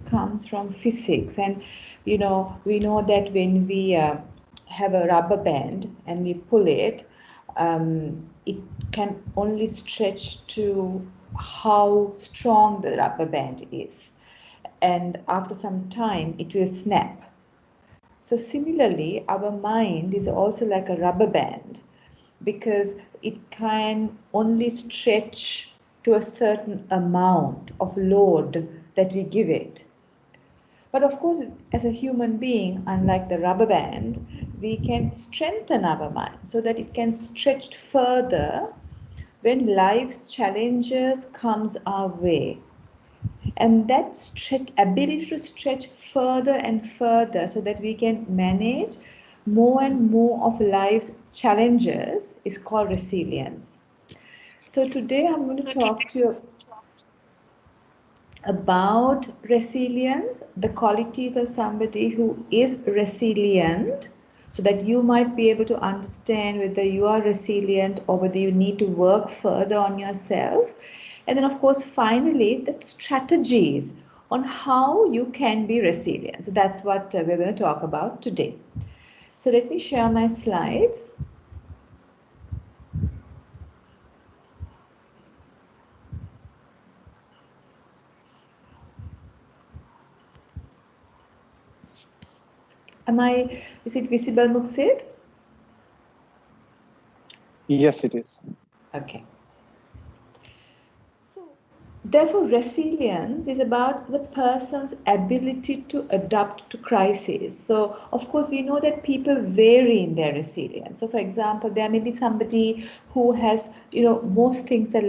comes from physics, and we know that when we have a rubber band and we pull it, it can only stretch to how strong the rubber band is, and after some time it will snap. So similarly, our mind is also like a rubber band, because it can only stretch to a certain amount of load that we give it. But of course, as a human being, unlike the rubber band, we can strengthen our mind so that it can stretch further when life's challenges comes our way. And that ability to stretch further and further so that we can manage more and more of life's challenges is called resilience. So today I'm going to talk to you about resilience, the qualities of somebody who is resilient, so that you might be able to understand whether you are resilient or whether you need to work further on yourself. And then, of course, finally, the strategies on how you can be resilient. So that's what we're going to talk about today. So let me share my slides. Is it visible, Muxid? Yes, it is. Okay. So, therefore, resilience is about the person's ability to adapt to crisis. So, of course, we know that people vary in their resilience. So, for example, there may be somebody who has, most things that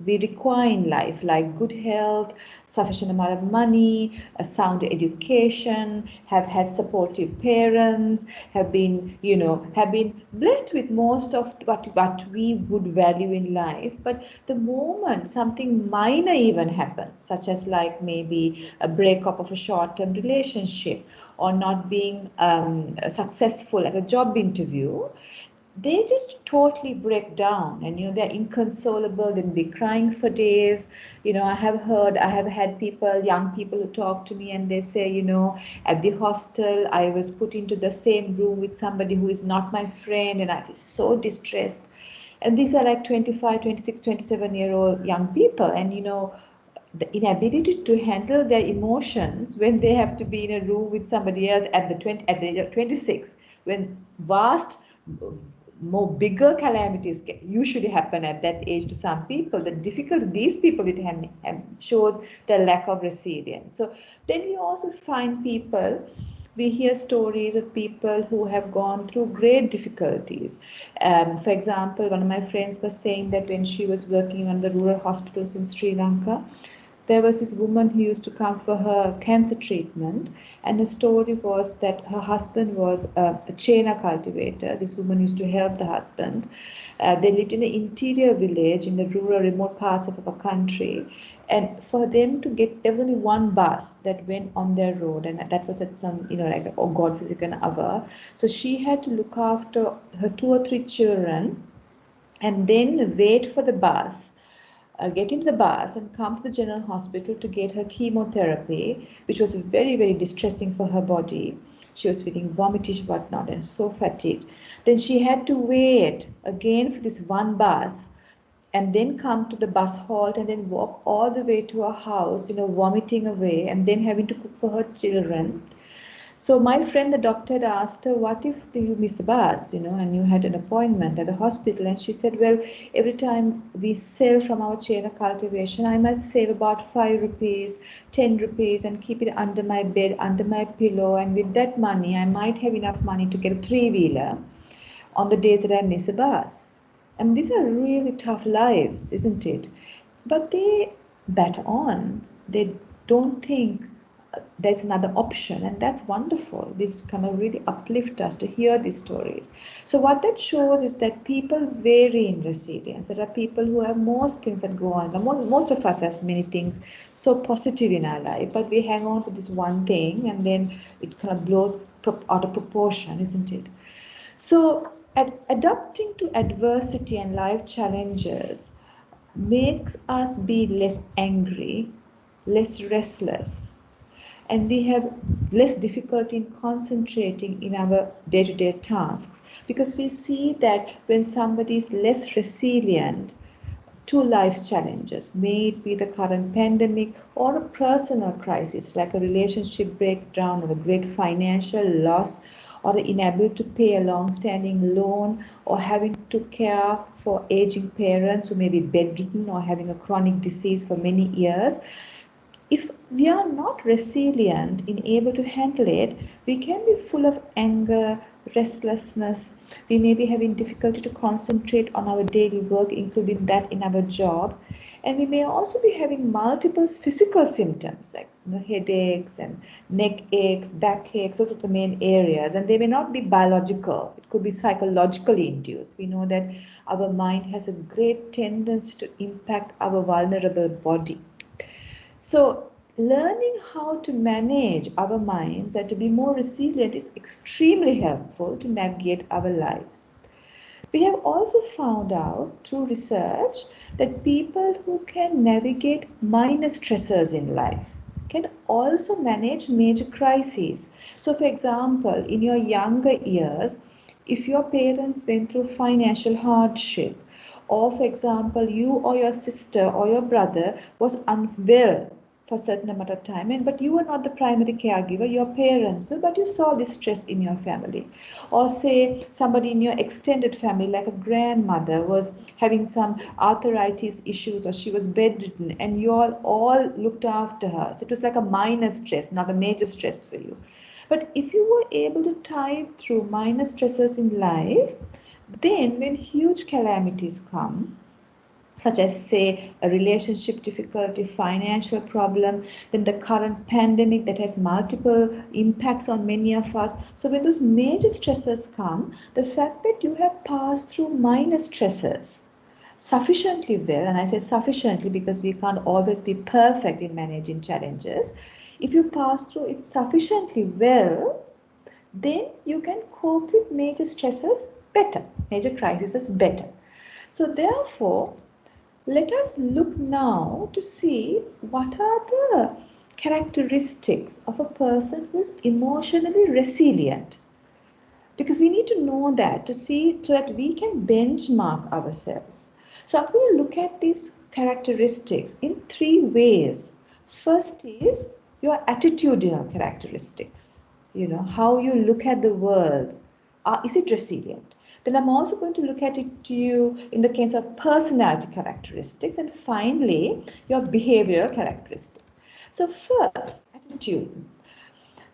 we require in life, like good health, sufficient amount of money, a sound education, have had supportive parents, have been blessed with most of what we would value in life. But the moment something minor even happens, such as like maybe a breakup of a short-term relationship, or not being successful at a job interview, they just totally break down, and they're inconsolable. They'll be crying for days. I have had young people who talk to me, and they say, at the hostel I was put into the same room with somebody who is not my friend, and I feel so distressed. And these are like 25, 26, 27-year-old young people, and the inability to handle their emotions when they have to be in a room with somebody else at the age of 26, when more bigger calamities usually happen at that age to some people. The difficulty these people with him shows the lack of resilience. So then we also find we hear stories of people who have gone through great difficulties. For example, one of my friends was saying that when she was working on the rural hospitals in Sri Lanka, there was this woman who used to come for her cancer treatment, and the story was that her husband was a chena cultivator. This woman used to help the husband. They lived in an interior village in the rural, remote parts of our country. And for them to get, there was only one bus that went on their road, and that was at some, like a God-forsaken hour. So she had to look after her 2 or 3 children and then wait for the bus, get into the bus and come to the general hospital to get her chemotherapy, which was very, very distressing for her body. She was feeling vomitish, whatnot, and so fatigued. Then she had to wait again for this one bus, and then come to the bus halt, and then walk all the way to her house, vomiting away, and then having to cook for her children. So my friend, the doctor, had asked her, what if you missed the bus, and you had an appointment at the hospital? And she said, well, every time we sell from our chain of cultivation, I might save about 5 rupees, 10 rupees, and keep it under my bed, under my pillow. And with that money, I might have enough money to get a 3-wheeler on the days that I miss the bus. And these are really tough lives, isn't it? But they bat on. They don't think there's another option, and that's wonderful. This kind of really uplift us to hear these stories. So what that shows is that people vary in resilience. There are people who have most things that go on. Most of us has many things so positive in our life, but we hang on to this one thing, and then it kind of blows out of proportion, isn't it? So adapting to adversity and life challenges makes us be less angry, less restless, and we have less difficulty in concentrating in our day-to-day tasks, because we see that when somebody is less resilient to life's challenges, may it be the current pandemic or a personal crisis like a relationship breakdown or a great financial loss or the inability to pay a long-standing loan or having to care for aging parents who may be bedridden or having a chronic disease for many years. If we are not resilient in able to handle it, we can be full of anger, restlessness. We may be having difficulty to concentrate on our daily work, including that in our job. And we may also be having multiple physical symptoms like headaches and neck aches, back aches. Those are the main areas. And they may not be biological. It could be psychologically induced. We know that our mind has a great tendency to impact our vulnerable body. So learning how to manage our minds and to be more resilient is extremely helpful to navigate our lives. We have also found out through research that people who can navigate minor stressors in life can also manage major crises. So for example, in your younger years, if your parents went through financial hardship, or for example, you or your sister or your brother was unwell for a certain amount of time, but you were not the primary caregiver, your parents were, but you saw this stress in your family. Or say somebody in your extended family, like a grandmother, was having some arthritis issues or she was bedridden and you all looked after her. So it was like a minor stress, not a major stress for you. But if you were able to tide through minor stresses in life, then when huge calamities come, such as say a relationship difficulty, financial problem, then the current pandemic that has multiple impacts on many of us. So when those major stresses come, the fact that you have passed through minor stresses sufficiently well, and I say sufficiently because we can't always be perfect in managing challenges, if you pass through it sufficiently well, then you can cope with major stresses better, major crises better. So therefore, let us look now to see what are the characteristics of a person who is emotionally resilient. Because we need to know that to see so that we can benchmark ourselves. So I'm going to look at these characteristics in three ways. First is your attitudinal characteristics. How you look at the world. Is it resilient? Then I'm also going to look at it to you in the case of personality characteristics, and finally your behavioral characteristics. So first, attitude.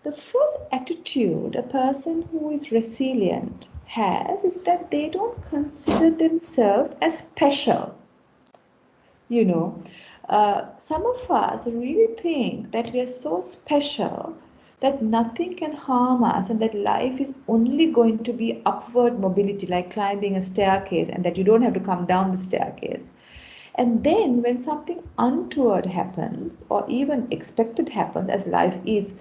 The first attitude a person who is resilient has is that they don't consider themselves as special. Some of us really think that we are so special that nothing can harm us and that life is only going to be upward mobility, like climbing a staircase, and that you don't have to come down the staircase. And then when something untoward happens or even expected happens, as life is,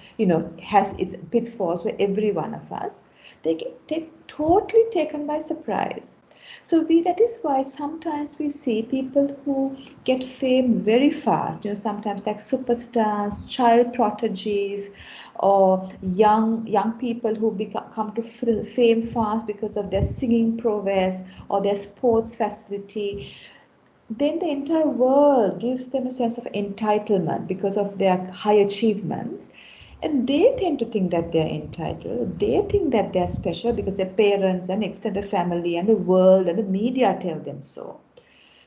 has its pitfalls for every one of us, they get totally taken by surprise. So that is why sometimes we see people who get fame very fast, sometimes like superstars, child prodigies, or young people who come to fame fast because of their singing prowess or their sports facility. Then the entire world gives them a sense of entitlement because of their high achievements. And they tend to think that they're entitled. They think that they're special because their parents and extended family and the world and the media tell them so.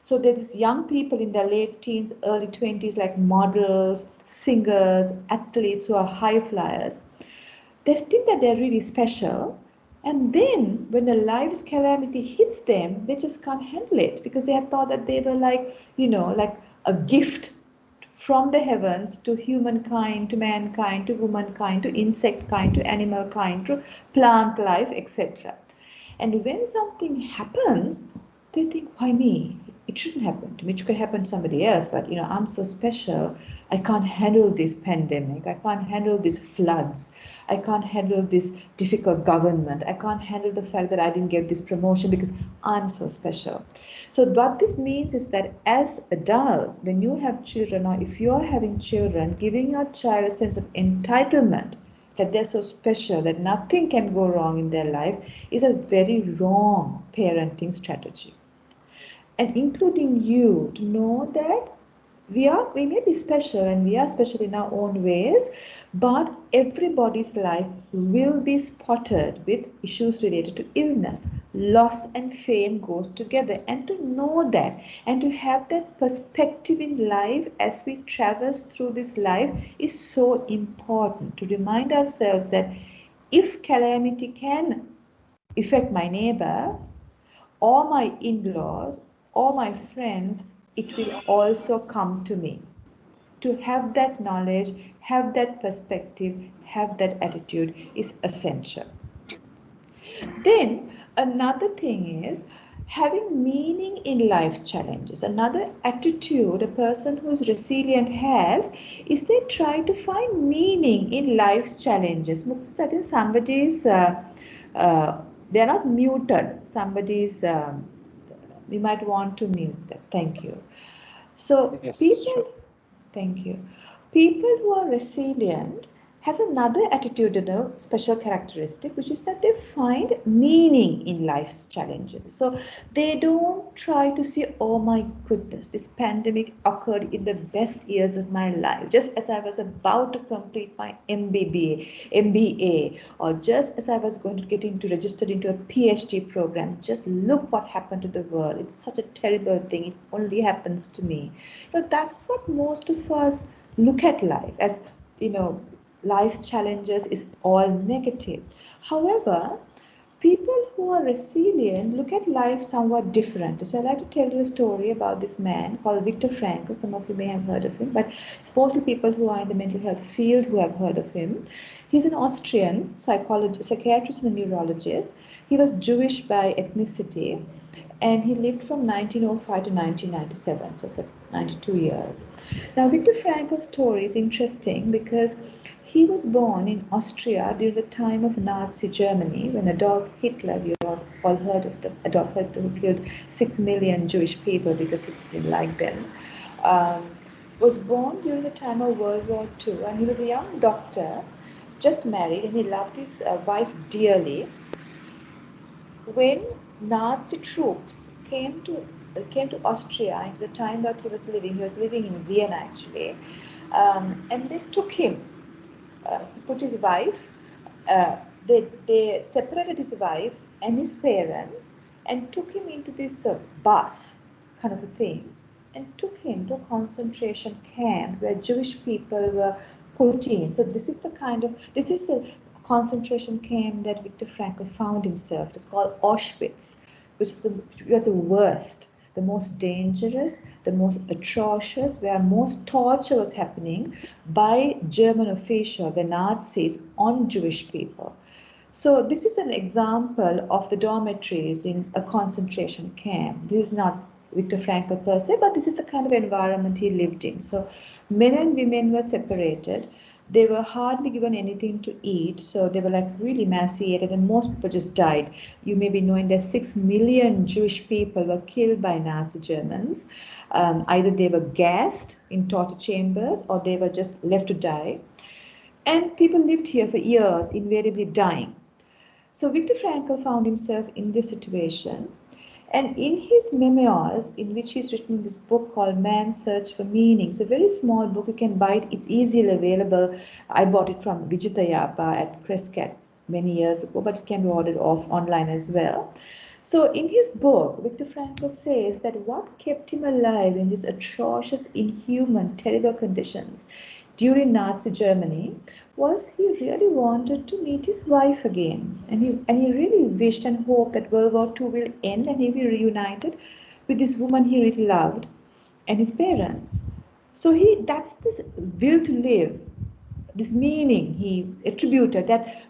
So there's young people in their late teens, early 20s, like models, singers, athletes who are high flyers. They think that they're really special. And then when a life's calamity hits them, they just can't handle it because they have thought that they were like a gift from the heavens to humankind, to mankind, to womankind, to insect kind, to animal kind, to plant life, etc. And when something happens, they think, why me? it shouldn't happen to me. It could happen to somebody else, but I'm so special. I can't handle this pandemic. I can't handle these floods. I can't handle this difficult government. I can't handle the fact that I didn't get this promotion because I'm so special. So what this means is that as adults, when you have children, or if you're having children, giving your child a sense of entitlement that they're so special, that nothing can go wrong in their life, is a very wrong parenting strategy. And including you, to know that we may be special and we are special in our own ways, but everybody's life will be spotted with issues related to illness. Loss and fame goes together, and to know that and to have that perspective in life as we traverse through this life is so important, to remind ourselves that if calamity can affect my neighbor or my in-laws or my friends, it will also come to me. To have that knowledge, have that perspective, have that attitude is essential. Then another thing is having meaning in life's challenges. Another attitude a person who is resilient has is they try to find meaning in life's challenges. Mukta, I think somebody's, they're not muted. Somebody's, we might want to mute that. Thank you. So Yes, people, sure. thank you. People who are resilient has another attitudinal special characteristic, which is that they find meaning in life's challenges. So they don't try to see, oh my goodness, this pandemic occurred in the best years of my life, just as I was about to complete my MBA, or just as I was going to get registered into a PhD program. Just look what happened to the world. It's such a terrible thing. It only happens to me. That's what most of us look at life as, life challenges is all negative. However, people who are resilient look at life somewhat different. So I'd like to tell you a story about this man called Viktor Frankl. Some of you may have heard of him, but it's mostly people who are in the mental health field who have heard of him. He's an Austrian psychiatrist and a neurologist. He was Jewish by ethnicity, and he lived from 1905 to 1997, so for 92 years. Now, Viktor Frankl's story is interesting because he was born in Austria during the time of Nazi Germany, when Adolf Hitler, you all heard of the Adolf Hitler, who killed 6 million Jewish people because he just didn't like them, was born during the time of World War II, and he was a young doctor, just married, and he loved his wife dearly. When Nazi troops came to Austria at the time that he was living in Vienna actually, and they took him. He put his wife. They separated his wife and his parents and took him into this bus kind of a thing, and took him to a concentration camp where Jewish people were put in. So this is the concentration camp that Viktor Frankl found himself. It's called Auschwitz, which was the worst, the most dangerous, the most atrocious, where most torture was happening by German officials, the Nazis, on Jewish people. So this is an example of the dormitories in a concentration camp. This is not Viktor Frankl per se, but this is the kind of environment he lived in. So men and women were separated. They were hardly given anything to eat, so they were like really emaciated, and most people just died. You may be knowing that 6 million Jewish people were killed by Nazi Germans. Either they were gassed in torture chambers or they were just left to die. And people lived here for years, invariably dying. So Viktor Frankl found himself in this situation. And in his memoirs, in which he's written this book called Man's Search for Meaning, it's a very small book, you can buy it, it's easily available. I bought it from Vijitayapa at Crescat many years ago, but it can be ordered off online as well. So in his book, Viktor Frankl says that what kept him alive in these atrocious, inhuman, terrible conditions during Nazi Germany was he really wanted to meet his wife again. And he really wished and hoped that World War II will end and he will be reunited with this woman he really loved and his parents. So that's this will to live, this meaning he attributed, that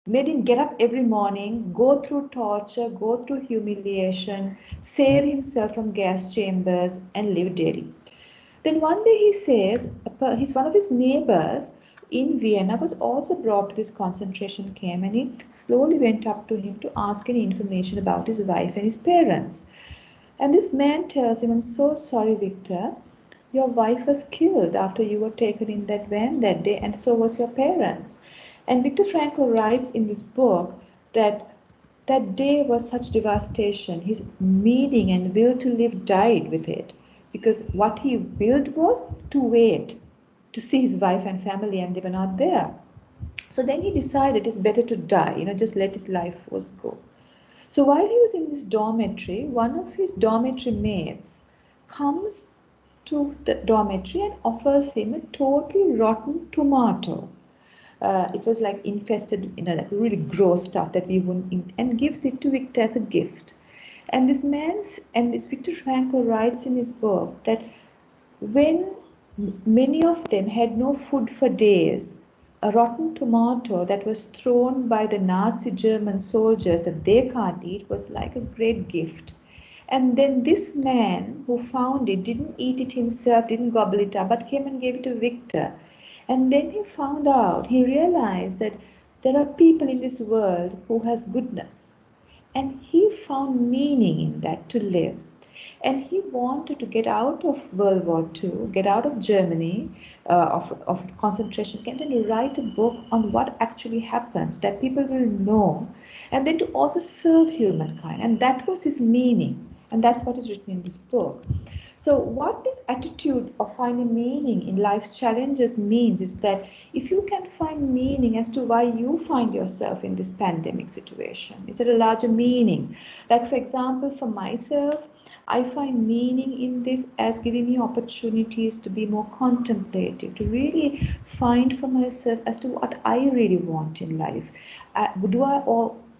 made him get up every morning, go through torture, go through humiliation, save himself from gas chambers, and live daily. Then one day he says, one of his neighbors in Vienna was also brought to this concentration camp, and he slowly went up to him to ask any information about his wife and his parents. And this man tells him, I'm so sorry, Victor. Your wife was killed after you were taken in that van that day, and so was your parents. And Viktor Frankl writes in this book that that day was such devastation. His meaning and will to live died with it, because what he willed was to wait, to see his wife and family, and they were not there. So then he decided it's better to die, just let his life force go. So while he was in this dormitory, one of his dormitory mates comes to the dormitory and offers him a totally rotten tomato. It was like infested, like really gross stuff that we wouldn't eat, and gives it to Victor as a gift. And this Viktor Frankl writes in his book that when many of them had no food for days, a rotten tomato that was thrown by the Nazi German soldiers that they can't eat was like a great gift. And then this man who found it didn't eat it himself, didn't gobble it up, but came and gave it to Victor. And then he realized that there are people in this world who has goodness. And he found meaning in that to live. And he wanted to get out of World War II, get out of Germany, of concentration camp, and to write a book on what actually happens, that people will know, and then to also serve humankind. And that was his meaning. And that's what is written in this book. So what this attitude of finding meaning in life's challenges means is that if you can find meaning as to why you find yourself in this pandemic situation, is there a larger meaning? Like, for example, for myself, I find meaning in this as giving me opportunities to be more contemplative, to really find for myself as to what I really want in life.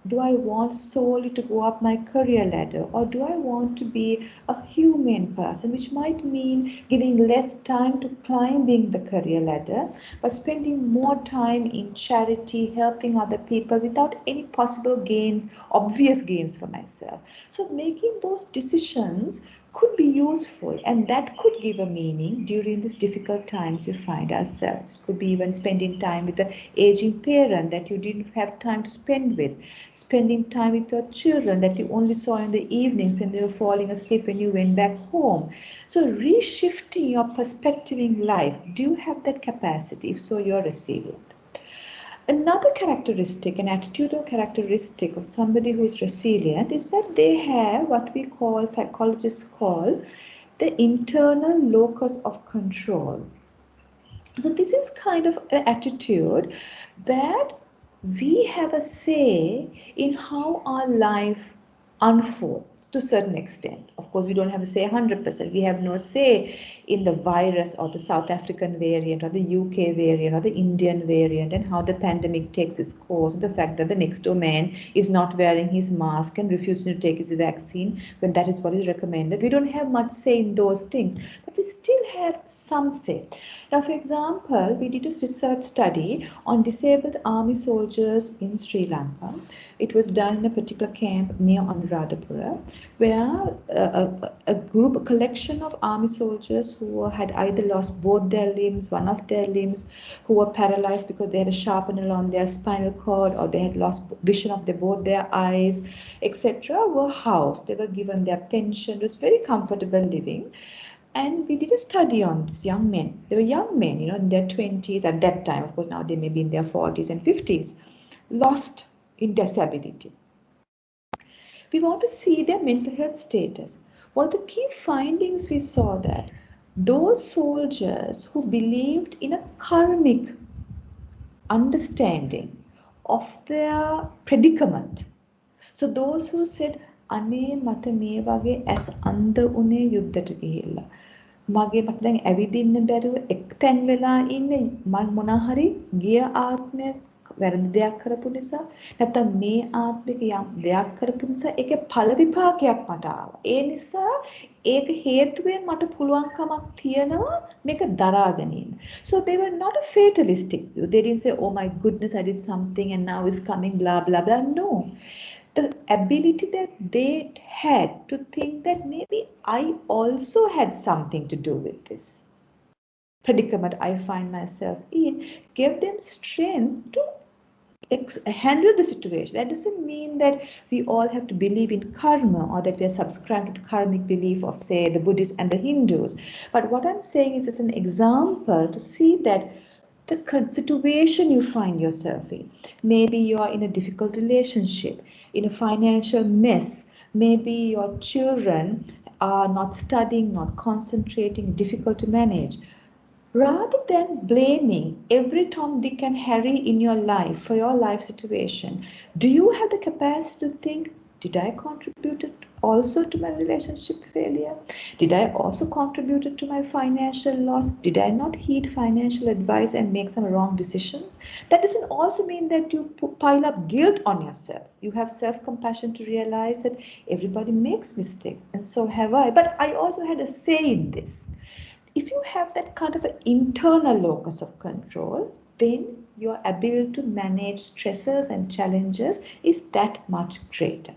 Do I want solely to go up my career ladder, or do I want to be a human person, which might mean giving less time to climbing the career ladder, but spending more time in charity, helping other people without any possible gains, obvious gains for myself. So making those decisions could be useful, and that could give a meaning during these difficult times you find ourselves. It could be even spending time with an aging parent that you didn't have time to spend with, spending time with your children that you only saw in the evenings and they were falling asleep when you went back home. So reshifting your perspective in life, do you have that capacity? If so, you're resilient. Another characteristic, an attitudinal characteristic of somebody who is resilient, is that they have what we call, psychologists call, the internal locus of control. So this is kind of an attitude that we have a say in how our life unfolds to a certain extent. Of course, we don't have a say 100%. We have no say in the virus or the South African variant or the UK variant or the Indian variant and how the pandemic takes its course, and the fact that the next door man is not wearing his mask and refusing to take his vaccine when that is what is recommended. We don't have much say in those things, but we still have some say. Now, for example, we did a research study on disabled army soldiers in Sri Lanka. It was done in a particular camp near Anuradhapura, where a collection of army soldiers who had either lost both their limbs, one of their limbs, who were paralyzed because they had a sharpener on their spinal cord, or they had lost vision of both their eyes, etc., were housed. They were given their pension. It was very comfortable living. And we did a study on these young men. They were young men, in their 20s at that time. Of course, now they may be in their 40s and 50s, lost in disability. We want to see their mental health status. One of the key findings we saw that those soldiers who believed in a karmic understanding of their predicament. So those who said, "Ane mata me wage as anda une yuddhata gihilla. මගේ මට දැන් ඇවිදින්න බැරුව එක්තැන් වෙලා ඉන්නේ මම මොනවා හරි ගිය ආත්මයක් වැරදි දෙයක් කරපු නිසා නැත්නම් මේ ආත්මික යම් දෙයක් කරපු නිසා ඒකේ ඵල විපාකයක් මට ආවා. ඒ නිසා ඒක හේතුවෙන් මට පුළුවන්කමක් තියෙනවා මේක දරාගෙන ඉන්න. So they were not a fatalistic view. They didn't say, oh my goodness, I did something and now it's coming, blah, blah, blah. No. The ability that they had to think that maybe I also had something to do with this predicament I find myself in, gave them strength to handle the situation. That doesn't mean that we all have to believe in karma or that we are subscribed to the karmic belief of, say, the Buddhists and the Hindus. But what I'm saying is it's an example to see that the situation you find yourself in. Maybe you are in a difficult relationship, in a financial mess. Maybe your children are not studying, not concentrating, difficult to manage. Rather than blaming every Tom, Dick and Harry in your life for your life situation, do you have the capacity to think, did I contribute also to my relationship failure? Did I also contribute to my financial loss? Did I not heed financial advice and make some wrong decisions? That doesn't also mean that you pile up guilt on yourself. You have self-compassion to realize that everybody makes mistakes, and so have I. But I also had a say in this. If you have that kind of an internal locus of control, then your ability to manage stressors and challenges is that much greater.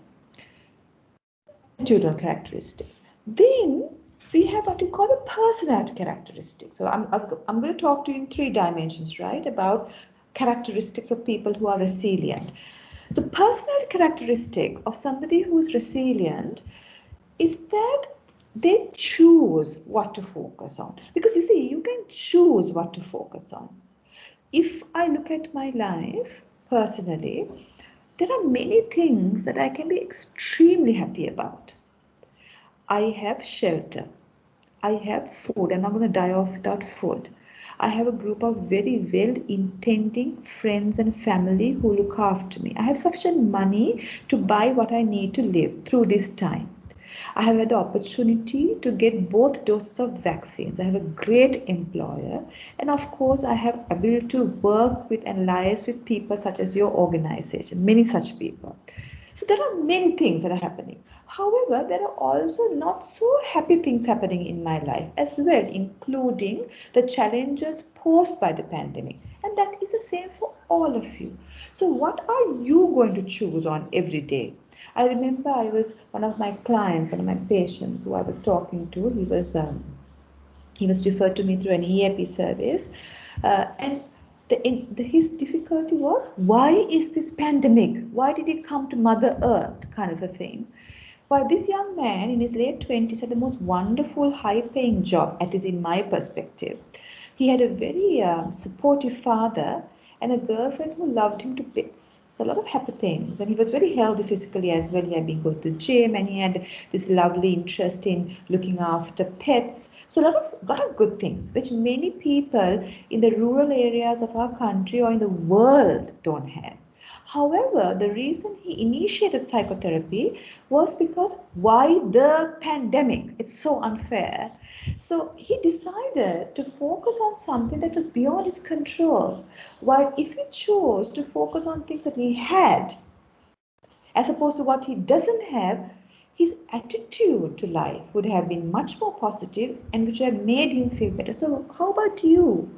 Attitudinal characteristics. Then we have what you call a personality characteristic. So I'm going to talk to you in 3 dimensions, right, about characteristics of people who are resilient. The personality characteristic of somebody who is resilient is that they choose what to focus on. Because you see, you can choose what to focus on. If I look at my life personally, there are many things that I can be extremely happy about. I have shelter. I have food. I'm not going to die off without food. I have a group of very well-intending friends and family who look after me. I have sufficient money to buy what I need to live through this time. I have had the opportunity to get both doses of vaccines. I have a great employer. And of course, I have ability to work with and liaise with people such as your organization, many such people. So there are many things that are happening. However, there are also not so happy things happening in my life as well, including the challenges posed by the pandemic. And that is the same for all of you. So what are you going to choose on every day? I remember I was one of my clients, one of my patients who I was talking to. He was referred to me through an EAP service, and his difficulty was, why is this pandemic? Why did it come to Mother Earth, kind of a thing? Well, this young man in his late 20s had the most wonderful, high-paying job, at least in my perspective. He had a very supportive father and a girlfriend who loved him to bits. So a lot of happy things. And he was very healthy physically as well. He had been going to the gym and he had this lovely interest in looking after pets. So a lot of good things, which many people in the rural areas of our country or in the world don't have. However, the reason he initiated psychotherapy was because why the pandemic? It's so unfair. So he decided to focus on something that was beyond his control. While if he chose to focus on things that he had, as opposed to what he doesn't have, his attitude to life would have been much more positive and which would have made him feel better. So how about you?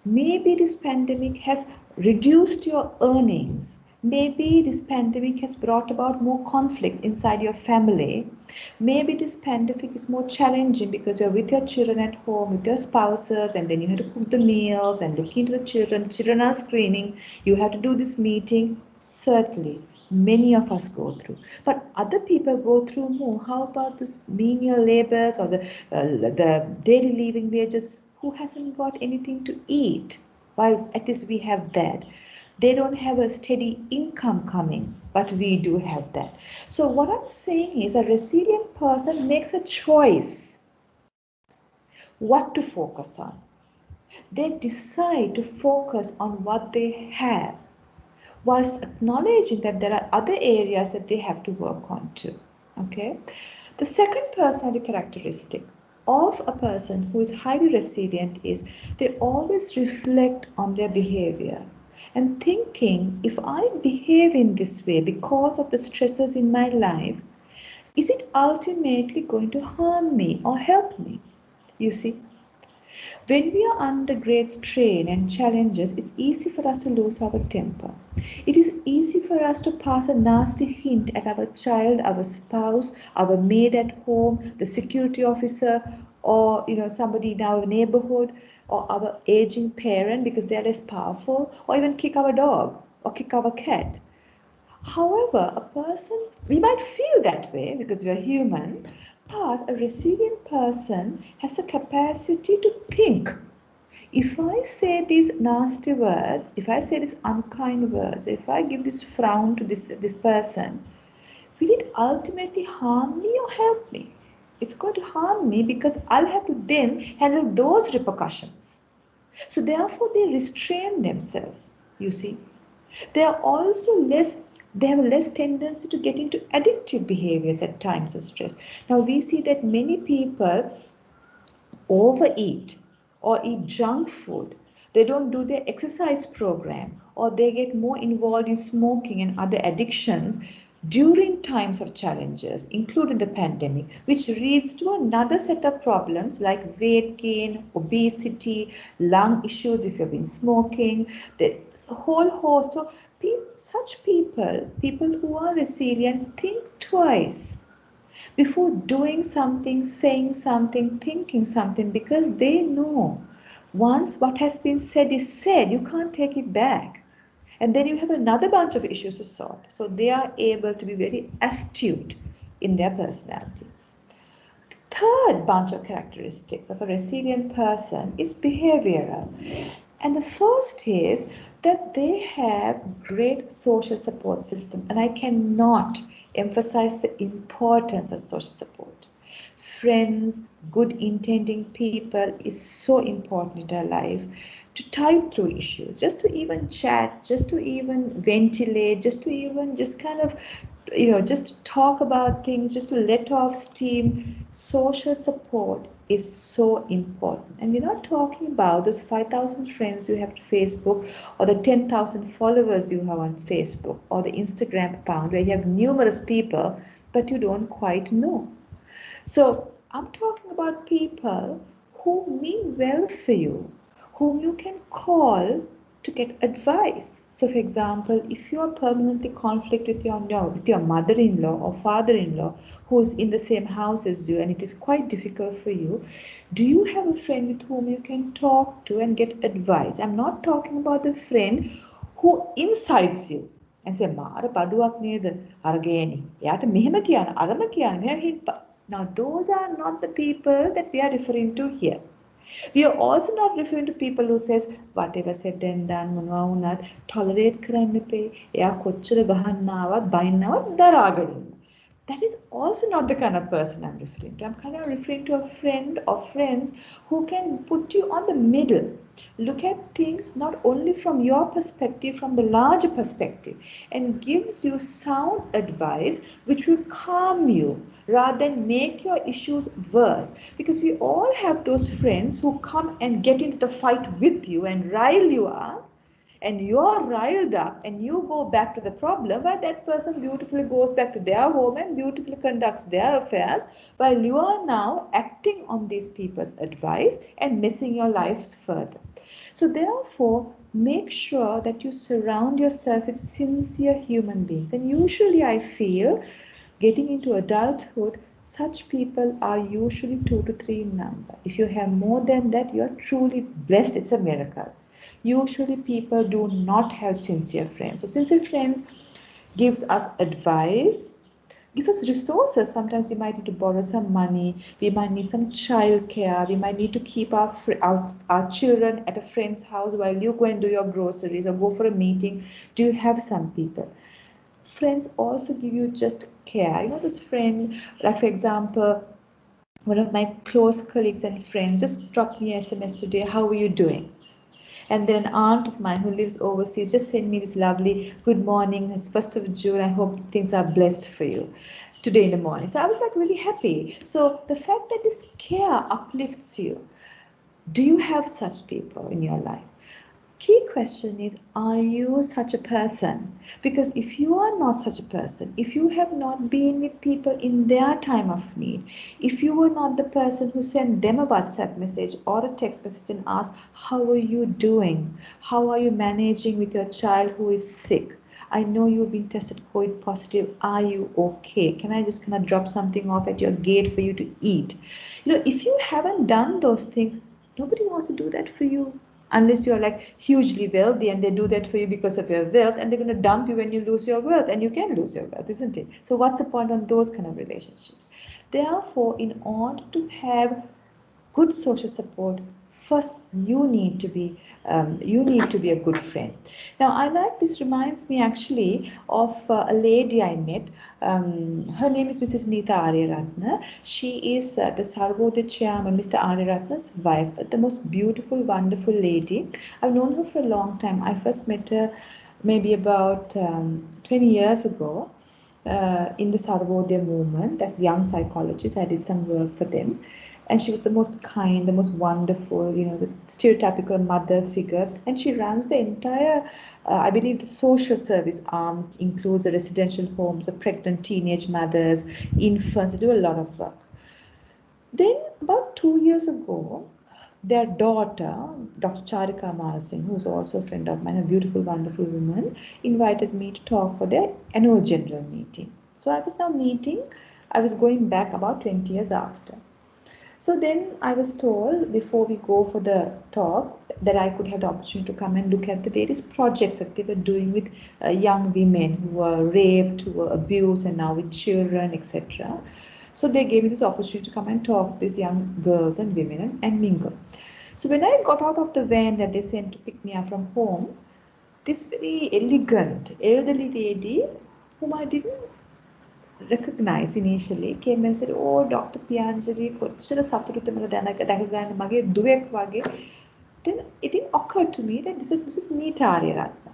Maybe this pandemic has reduced your earnings. Maybe this pandemic has brought about more conflicts inside your family. Maybe this pandemic is more challenging because you're with your children at home, with your spouses, and then you have to cook the meals and look into the children. The children are screaming. You have to do this meeting. Certainly, many of us go through. But other people go through more. How about this menial labors or the daily living wages? Who hasn't got anything to eat? While at least we have that. They don't have a steady income coming, but we do have that. So what I'm saying is a resilient person makes a choice what to focus on. They decide to focus on what they have, whilst acknowledging that there are other areas that they have to work on too. Okay? The second personality characteristic of a person who is highly resilient is they always reflect on their behavior. and thinking, if I behave in this way because of the stresses in my life, is it ultimately going to harm me or help me? You see, when we are under great strain and challenges, it's easy for us to lose our temper. It is easy for us to pass a nasty hint at our child, our spouse, our maid at home, the security officer, or somebody in our neighborhood, or our aging parent because they are less powerful, or even kick our dog or kick our cat. However, we might feel that way because we are human, but a resilient person has the capacity to think. If I say these nasty words, if I say these unkind words, if I give this frown to this person, will it ultimately harm me or help me? It's going to harm me because I'll have to then handle those repercussions. So therefore they restrain themselves, you see. They are also they have a less tendency to get into addictive behaviors at times of stress. Now we see that many people overeat or eat junk food. They don't do their exercise program, or they get more involved in smoking and other addictions during times of challenges, including the pandemic, which leads to another set of problems like weight gain, obesity, lung issues if you've been smoking. There's a whole host. So such people who are resilient, think twice before doing something, saying something, thinking something, because they know once what has been said is said, you can't take it back. And then you have another bunch of issues to sort. So they are able to be very astute in their personality. The third bunch of characteristics of a resilient person is behavioral. And the first is that they have great social support system. And I cannot emphasize the importance of social support. Friends, good intending people is so important in our life to type through issues, just to even chat, just to even ventilate, just to even just kind of, just talk about things, just to let off steam. Social support is so important. And we're not talking about those 5,000 friends you have to Facebook, or the 10,000 followers you have on Facebook, or the Instagram account where you have numerous people, but you don't quite know. So I'm talking about people who mean well for you, whom you can call to get advice. So for example, if you are permanently conflict with your mother-in-law or father-in-law who's in the same house as you, and it is quite difficult for you, do you have a friend with whom you can talk to and get advice? I'm not talking about the friend who incites you and say, "Mara paduwak neda arageni." Yata mehema kiyana, arama kiyana. Now those are not the people that we are referring to here. We are also not referring to people who says whatever said and done මොනවා වුණත් tolerate කරන්න එපේ. එයා කොච්චර ගහන්නවත් බයින්නවත් දරාගෙන. That is also not the kind of person I'm referring to. I'm kind of referring to a friend or friends who can put you on the middle. Look at things not only from your perspective, from the larger perspective, and gives you sound advice which will calm you rather than make your issues worse. Because we all have those friends who come and get into the fight with you and rile you up, and you're riled up and you go back to the problem, while that person beautifully goes back to their home and beautifully conducts their affairs, while you are now acting on these people's advice and messing your lives further. So therefore, make sure that you surround yourself with sincere human beings. And usually I feel, getting into adulthood, such people are usually 2 to 3 in number. If you have more than that, you are truly blessed. It's a miracle. Usually people do not have sincere friends. So sincere friends gives us advice, gives us resources. Sometimes we might need to borrow some money, we might need some child care, we might need to keep our children at a friend's house while you go and do your groceries or go for a meeting. Do you have some people? Friends also give you just care. This friend, like for example, one of my close colleagues and friends just dropped me an SMS today, "How are you doing?" And then an aunt of mine who lives overseas just sent me this lovely "Good morning, it's 1st of June, I hope things are blessed for you" today in the morning. So I was like really happy. So the fact that this care uplifts you, do you have such people in your life? key question is, are you such a person? Because if you are not such a person, if you have not been with people in their time of need, if you were not the person who sent them a WhatsApp message or a text message and asked, how are you doing? How are you managing with your child who is sick? I know you've been tested COVID positive. Are you okay? Can I just kind of drop something off at your gate for you to eat? If you haven't done those things, nobody wants to do that for you, unless you're like hugely wealthy and they do that for you because of your wealth, and they're going to dump you when you lose your wealth, and you can lose your wealth, isn't it? So what's the point on those kind of relationships? Therefore, in order to have good social support, first you need to be a good friend. Now, this reminds me actually of a lady I met. Her name is Mrs. Neeta Aryaratna. She is the Sarvodaya chairman, Mr. Aryaratna's wife, the most beautiful, wonderful lady. I've known her for a long time. I first met her maybe about 20 years ago in the Sarvodaya movement as a young psychologist. I did some work for them. And she was the most kind, the most wonderful, the stereotypical mother figure. And she runs the entire, I believe, the social service arm, includes the residential homes of pregnant teenage mothers, infants. They do a lot of work. Then, about 2 years ago, their daughter, Dr. Charika Malsingh, who's also a friend of mine, a beautiful, wonderful woman, invited me to talk for their annual general meeting. So I was going back about 20 years after. So then I was told, before we go for the talk, that I could have the opportunity to come and look at the various projects that they were doing with young women who were raped, who were abused, and now with children, etc. So they gave me this opportunity to come and talk to these young girls and women and mingle. So when I got out of the van that they sent to pick me up from home, this very elegant elderly lady, whom I didn't recognized initially, came and said, "Oh, Dr. Pianjali, කොච්චර සතුටුද මම දැක ගන්න මගේ දුවෙක් වගේ." Then it didn't occur to me that this was Mrs. Neeta Aryaratna.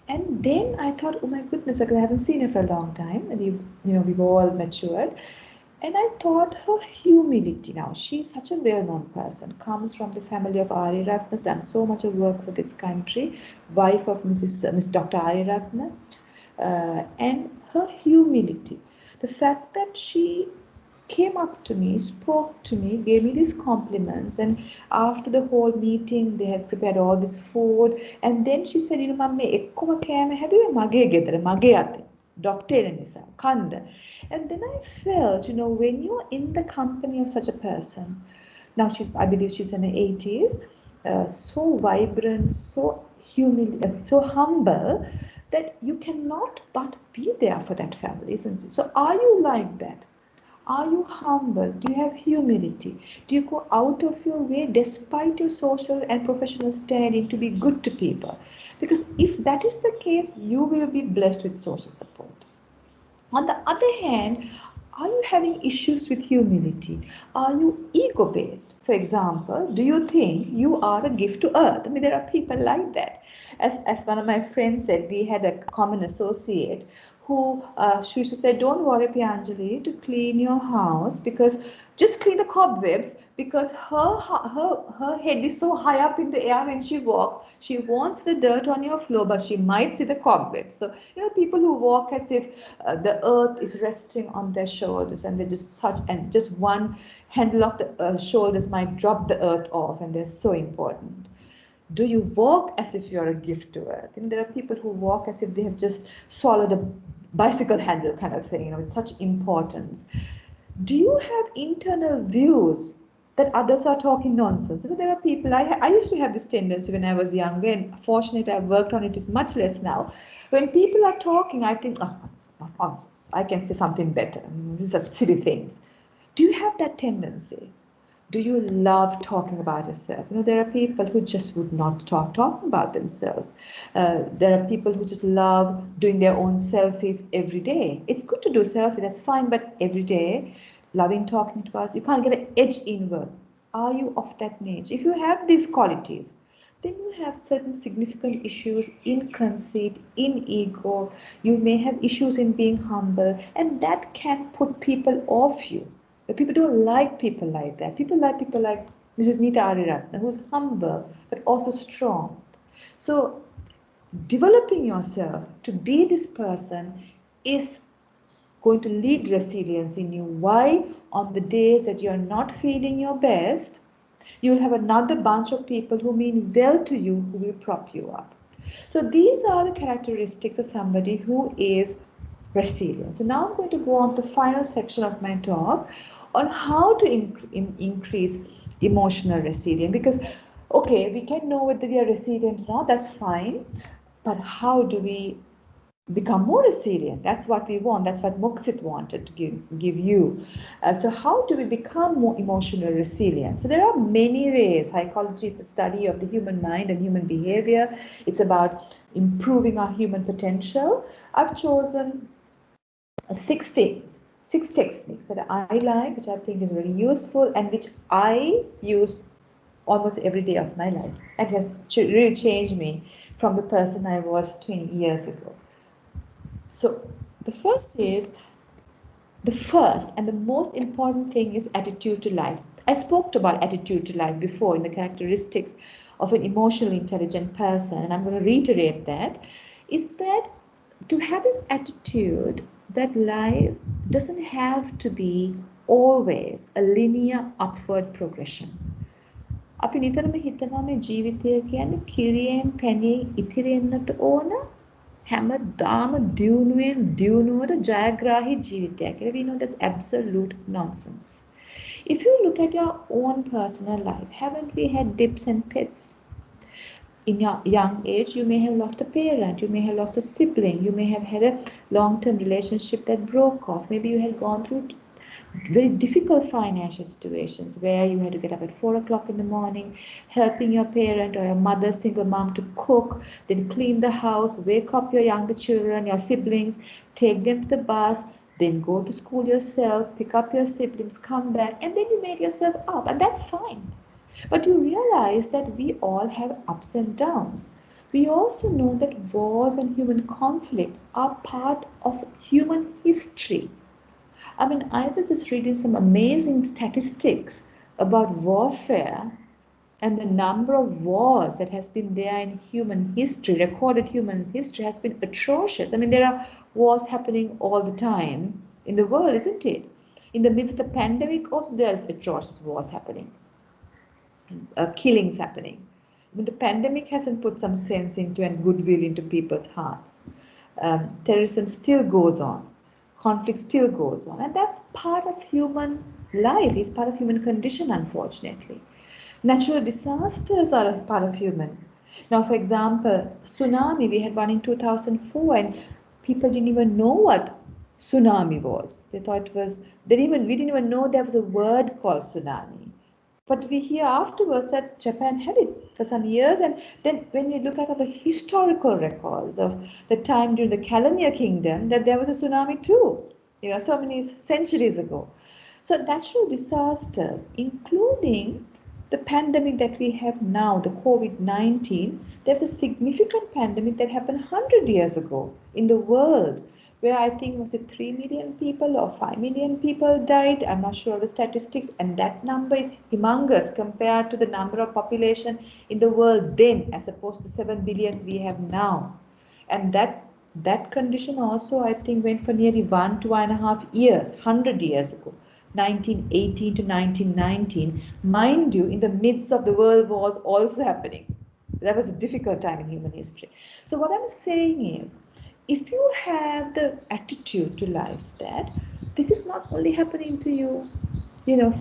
And then I thought, oh my goodness, because I haven't seen her for a long time, and we've all matured. And I thought her humility now, she's such a well-known person, comes from the family of Aryaratnas, done so much of work for this country, wife of Miss Dr. Aryaratna. And her humility, the fact that she came up to me, spoke to me, gave me these compliments, and after the whole meeting they had prepared all this food, and then she said, "Mama, ekkoma kෑම හැදුවේ මගේ ගෙදර මගේ අතේ doctor නිසා කණ්ඩ." And then I felt, when you're in the company of such a person, now I believe she's in her 80s, so vibrant, so so humble, that you cannot but be there for that family, isn't it? So are you like that? Are you humble? Do you have humility? Do you go out of your way, despite your social and professional standing, to be good to people? Because if that is the case, you will be blessed with social support. On the other hand, are you having issues with humility? Are you ego-based? For example, do you think you are a gift to earth? I mean, there are people like that. As one of my friends said, we had a common associate who she used to say, "Don't worry, Pianjali, to clean your house, because just clean the cobwebs, because her head is so high up in the air when she walks. She won't see the dirt on your floor, but she might see the cobwebs." So, people who walk as if the earth is resting on their shoulders, and they're just one handle of the shoulders might drop the earth off, and they're so important. Do you walk as if you're a gift to earth? There are people who walk as if they have just swallowed a bicycle handle kind of thing, with such importance. Do you have internal views that others are talking nonsense? There are people, I used to have this tendency when I was younger, and fortunately I've worked on it, is much less now. When people are talking, I think, oh, nonsense, I can say something better. These are silly things. Do you have that tendency? Do you love talking about yourself? There are people who just would not talking about themselves. There are people who just love doing their own selfies every day. It's good to do selfies, that's fine, but every day, loving talking to us, you can't get an edge inward. Are you of that nature? If you have these qualities, then you have certain significant issues in conceit, in ego. You may have issues in being humble, and that can put people off you. But people don't like people like that. People like Mrs. Neeta Aryaratna, who's humble but also strong. So developing yourself to be this person is going to lead resilience in you. Why? On the days that you're not feeling your best, you'll have another bunch of people who mean well to you, who will prop you up. So these are the characteristics of somebody who is resilient. So now I'm going to go on to the final section of my talk on how to increase emotional resilience. Because, okay, we can know whether we are resilient or not, that's fine. But how do we become more resilient? That's what we want. That's what Moksit wanted to give you. So how do we become more emotionally resilient? So there are many ways. Psychology is the study of the human mind and human behavior. It's about improving our human potential. I've chosen 6 techniques that I like, which I think is very useful and which I use almost every day of my life, and has really changed me from the person I was 20 years ago. So the first and the most important thing is attitude to life. I spoke about attitude to life before in the characteristics of an emotionally intelligent person, and I'm going to reiterate that, is that to have this attitude that life doesn't have to be always a linear upward progression. අපි නිතරම හිතනවා මේ ජීවිතය කියන්නේ කිරියෙන් පැණියෙන් ඉතිරෙන්නට ඕන හැමදාම දියුණුවට ජයග්‍රාහී ජීවිතයක් කියලා. We know that's absolute nonsense. If you look at your own personal life, haven't we had dips and pits? In your young age, you may have lost a parent, you may have lost a sibling, you may have had a long-term relationship that broke off. Maybe you had gone through very difficult financial situations where you had to get up at 4 o'clock in the morning, helping your parent or your mother, single mom, to cook, then clean the house, wake up your younger children, your siblings, take them to the bus, then go to school yourself, pick up your siblings, come back, and then you made yourself up, and that's fine. But you realize that we all have ups and downs. We also know that wars and human conflict are part of human history. I mean, I was just reading some amazing statistics about warfare, and the number of wars that has been there in human history, recorded human history, has been atrocious. I mean, there are wars happening all the time in the world, isn't it? In the midst of the pandemic, also there's atrocious wars happening, killings happening. The pandemic hasn't put some sense into and goodwill into people's hearts. Terrorism still goes on. Conflict still goes on, and that's part of human life. It's part of human condition, unfortunately. Natural disasters are a part of human. Now, for example, tsunami, we had one in 2004, and people didn't even know what tsunami was. They thought it was, we didn't even know there was a word called tsunami. But we hear afterwards that Japan had it for some years, and then when we look at the historical records of the time during the Kalania Kingdom, that there was a tsunami too, so many centuries ago. So natural disasters, including the pandemic that we have now, the COVID-19, there's a significant pandemic that happened 100 years ago in the world, where I think was it 3 million people or 5 million people died. I'm not sure of the statistics, and that number is humongous compared to the number of population in the world then, as opposed to 7 billion we have now. And that condition also, I think, went for nearly 1 to 1.5 years, 100 years ago, 1918 to 1919. Mind you, in the midst of the world wars also happening. That was a difficult time in human history. So what I'm saying is, if you have the attitude to life that this is not only happening to you,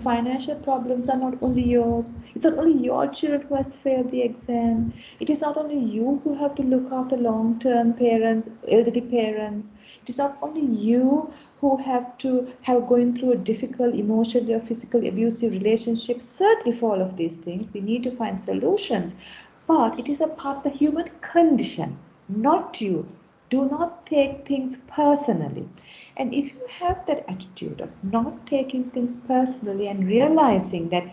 financial problems are not only yours. It's not only your children who has failed the exam. It is not only you who have to look after long-term parents, elderly parents. It is not only you who have to have going through a difficult emotional or physical abusive relationship. Certainly for all of these things, we need to find solutions. But it is a part of the human condition, not you. Do not take things personally. And if you have that attitude of not taking things personally and realizing that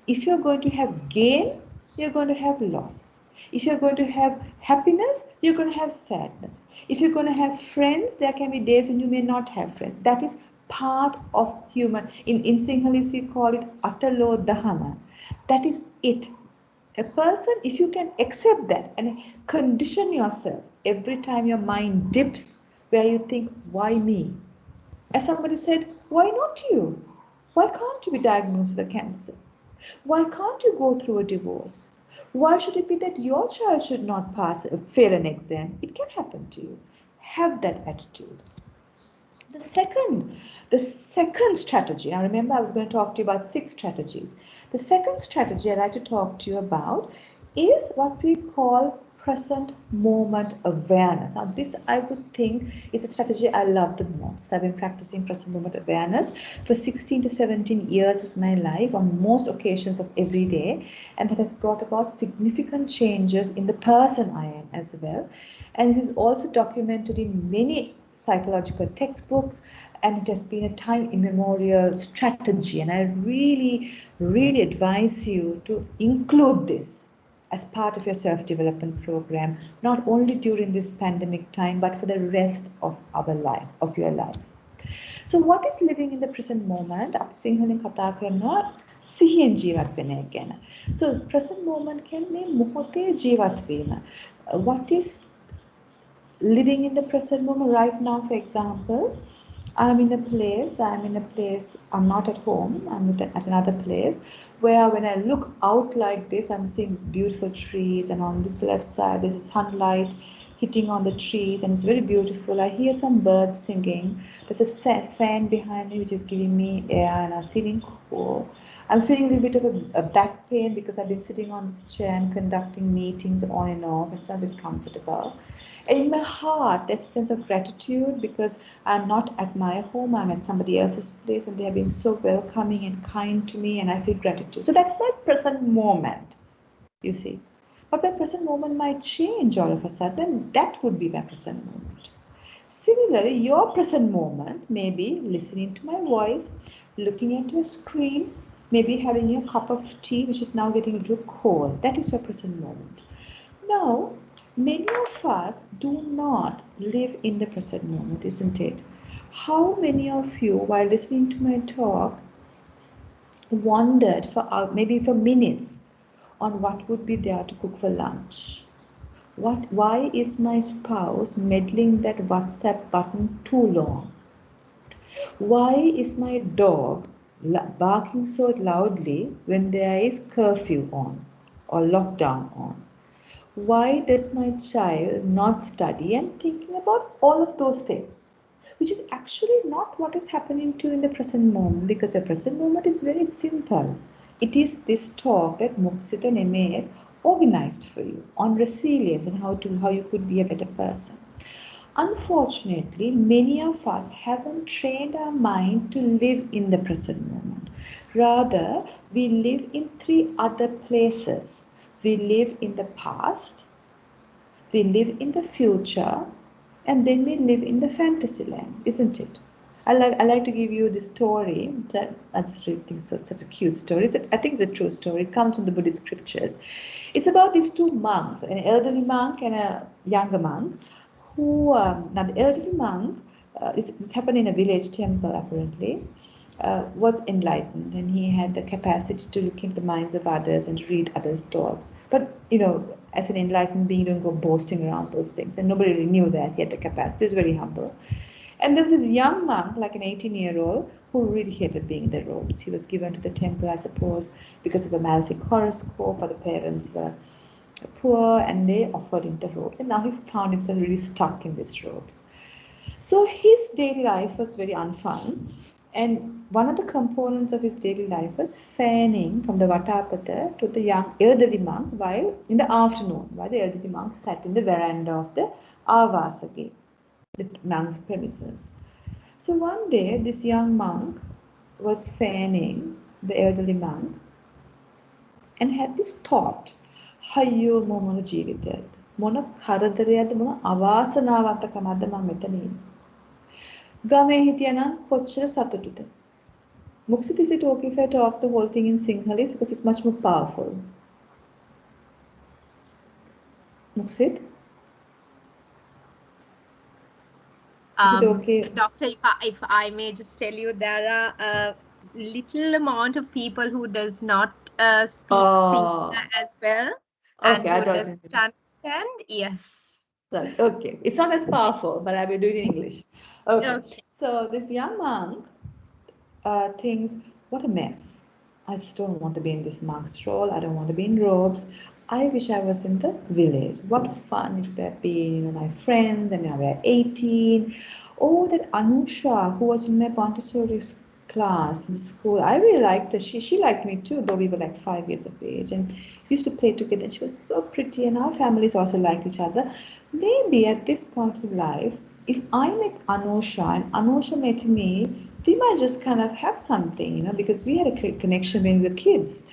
if you're going to have gain, you're going to have loss. If you're going to have happiness, you're going to have sadness. If you're going to have friends, there can be days when you may not have friends. That is part of human. In Sinhalese, we call it Atalo Dahana. That is it. A person, if you can accept that and condition yourself every time your mind dips where you think, why me? As somebody said, why not you? Why can't you be diagnosed with a cancer? Why can't you go through a divorce? Why should it be that your child should not fail an exam? It can happen to you. Have that attitude. The second strategy, now remember I was going to talk to you about 6 strategies. The second strategy I'd like to talk to you about is what we call present moment awareness. Now this I would think is a strategy I love the most. I've been practicing present moment awareness for 16 to 17 years of my life on most occasions of every day, and that has brought about significant changes in the person I am as well. And this is also documented in many psychological textbooks, and it has been a time immemorial strategy, and I really advise you to include this as part of your self-development program, not only during this pandemic time but for the rest of your life. So what is living in the present moment? අපි සිංහලෙන් කතා කරනවා සිහියෙන් ජීවත් වෙන එක ගැන. So present moment කියන්නේ මොහොතේ ජීවත් වීම. What is living in the present moment right now? For example, I'm in a place, I'm not at home, I'm at another place where when I look out like this, I'm seeing these beautiful trees, and on this left side there's sunlight hitting on the trees, and it's very beautiful. I hear some birds singing. There's a fan behind me which is giving me air, and I'm feeling cool. I'm feeling a little bit of a back pain because I've been sitting on this chair and conducting meetings on and off. It's not a bit comfortable. And in my heart, there's a sense of gratitude because I'm not at my home, I'm at somebody else's place, and they have been so welcoming and kind to me, and I feel gratitude. So that's my present moment, you see. But my present moment might change all of a sudden. That would be my present moment. Similarly, your present moment may be listening to my voice, looking at your screen, maybe having your cup of tea, which is now getting a little cold. That is your present moment. Now, many of us do not live in the present moment, isn't it? How many of you, while listening to my talk, wondered maybe for minutes on what would be there to cook for lunch? Why is my spouse meddling that WhatsApp button too long? Why is my dog barking so loudly when there is curfew on or lockdown on? Why does my child not study? And thinking about all of those things, which is actually not what is happening to you in the present moment, because the present moment is very simple. It is this talk that Muksit and MAS organized for you on resilience and how you could be a better person. Unfortunately, many of us haven't trained our mind to live in the present moment. Rather, we live in 3 other places. We live in the past, we live in the future, and then we live in the fantasy land, isn't it? I like to give you this story. I just really think so, such a cute story. I think it's a true story. It comes from the Buddhist scriptures. It's about these 2 monks, an elderly monk and a younger monk, who, now the elderly monk, this happened in a village temple apparently, was enlightened, and he had the capacity to look into the minds of others and read others' thoughts. But, as an enlightened being, you don't go boasting around those things, and nobody really knew that he had the capacity. He was very humble. And there was this young monk, like an 18-year-old, who really hated being in the robes. He was given to the temple, I suppose, because of a malefic horoscope, or the parents were poor, and they offered him the robes. And now he found himself really stuck in these robes. So his daily life was very unfun. And one of the components of his daily life was fanning from the Vatapata to the young elderly monk while in the afternoon, while the elderly monk sat in the veranda of the Avasaki, the monk's premises. So one day, this young monk was fanning the elderly monk and had this thought, Hayyo momona ජීවිතයද මොන කරදරයක්ද මොන අවාසනාවන්තකමක්ද මම මෙතන ඉන්නේ. ගමේ හිටියනම් කොච්චර සතුටුද. Muksit, is it okay if I talk the whole thing in Sinhalese because it's much more powerful? Muksit? Is it okay? Doctor, if I may just tell you, there are little amount of people who does not speak Oh, Sinhala as well and okay, I who doesn't. doesn't understand. Yes. Right, okay, it's not as powerful, but I will do it in English. Okay, Okay. so this young monk thinks, what a mess. I just don't want to be in this monk's role. I don't want to be in robes. I wish I was in the village. What fun it would have been, my friends, and now we're 18. Oh, that Anusha, who was in my Montessori class in school, I really liked her. She liked me too, though we were like 5 years of age, and we used to play together. She was so pretty, and our families also liked each other. Maybe at this point in life, if I met Anusha and Anusha met me, we might just kind of have something, because we had a connection when we were kids.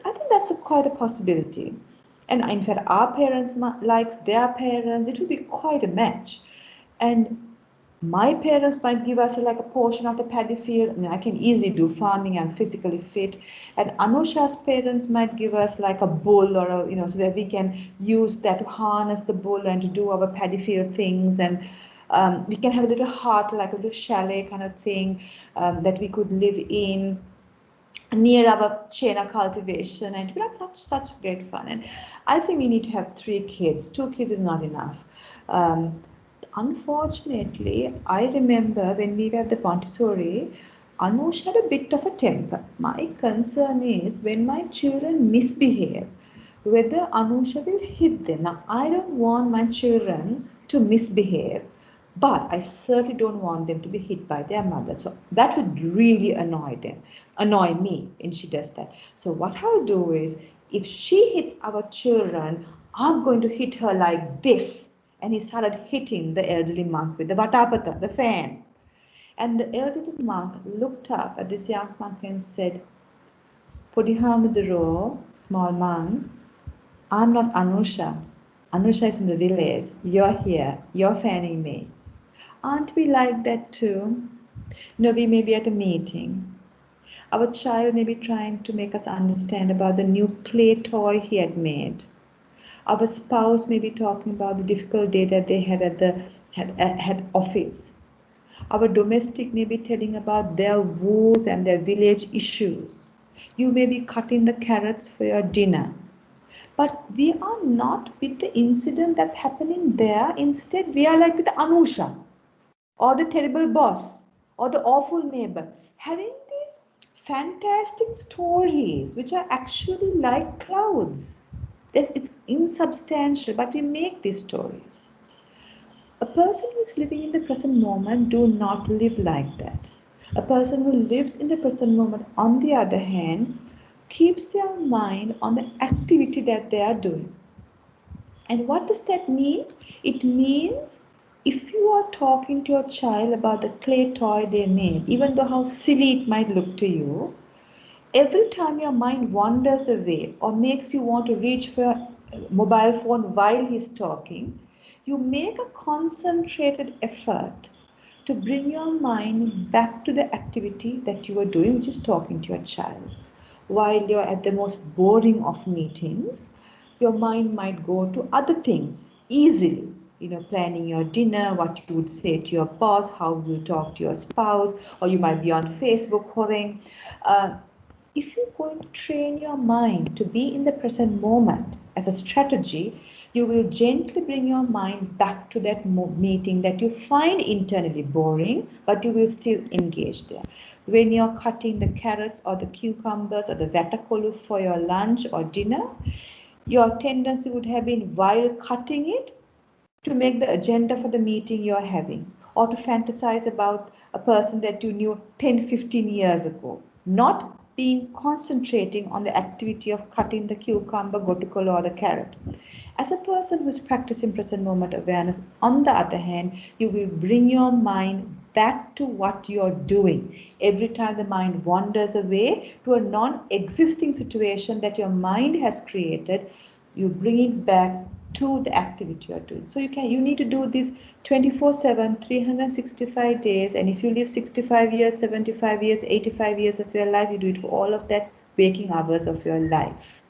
I think that's quite a possibility. And in fact, our parents likes their parents. It will be quite a match. And my parents might give us like a portion of the paddy field. I mean, I can easily do farming. I'm physically fit. And Anusha's parents might give us like a bull or so that we can use that to harness the bull and to do our paddy field things. And we can have a little hut, like a little chalet kind of thing that we could live in near our Chena cultivation, and it would be like such great fun. And I think we need to have 3 kids. 2 kids is not enough. Um, Unfortunately, I remember when we were at the Montessori, Anush had a bit of a temper. My concern is when my children misbehave, whether Anusha will hit them. Now, I don't want my children to misbehave, but I certainly don't want them to be hit by their mother. So that would really annoy me when she does that. So what I'll do is, if she hits our children, I'm going to hit her like this. And he started hitting the elderly monk with the vatapata, the fan. And the elderly monk looked up at this young monk and said, Podihamaduro, small monk, I'm not Anusha. Anusha is in the village. You're here. You're fanning me. Aren't we like that too? We may be at a meeting. Our child may be trying to make us understand about the new clay toy he had made. Our spouse may be talking about the difficult day that they had at office. Our domestic may be telling about their woes and their village issues. You may be cutting the carrots for your dinner. But we are not with the incident that's happening there. Instead, we are like with Anusha or the terrible boss or the awful neighbor, having these fantastic stories which are actually like clouds. It's insubstantial, but we make these stories. A person who is living in the present moment do not live like that. A person who lives in the present moment, on the other hand, keeps their mind on the activity that they are doing. And what does that mean? It means if you are talking to your child about the clay toy they made, even though how silly it might look to you, every time your mind wanders away or makes you want to reach for your mobile phone while he's talking, you make a concentrated effort to bring your mind back to the activity that you are doing, which is talking to your child. While you're at the most boring of meetings, your mind might go to other things easily. Planning your dinner, what you would say to your boss, how you talk to your spouse, or you might be on Facebook whoring. Uh, if you're going to train your mind to be in the present moment as a strategy, you will gently bring your mind back to that meeting that you find internally boring, but you will still engage there. When you're cutting the carrots or the cucumbers or the vatakolu for your lunch or dinner, your tendency would have been, while cutting it, to make the agenda for the meeting you're having, or to fantasize about a person that you knew 10, 15 years ago, not being concentrating on the activity of cutting the cucumber, gotukolo, or the carrot. As a person who's practicing present moment awareness, on the other hand, you will bring your mind back to what you're doing. Every time the mind wanders away to a non-existing situation that your mind has created, you bring it back to the activity you are doing. So you need to do this 24/7, 365 days, and if you live 65 years, 75 years, 85 years of your life, you do it for all of that waking hours of your life.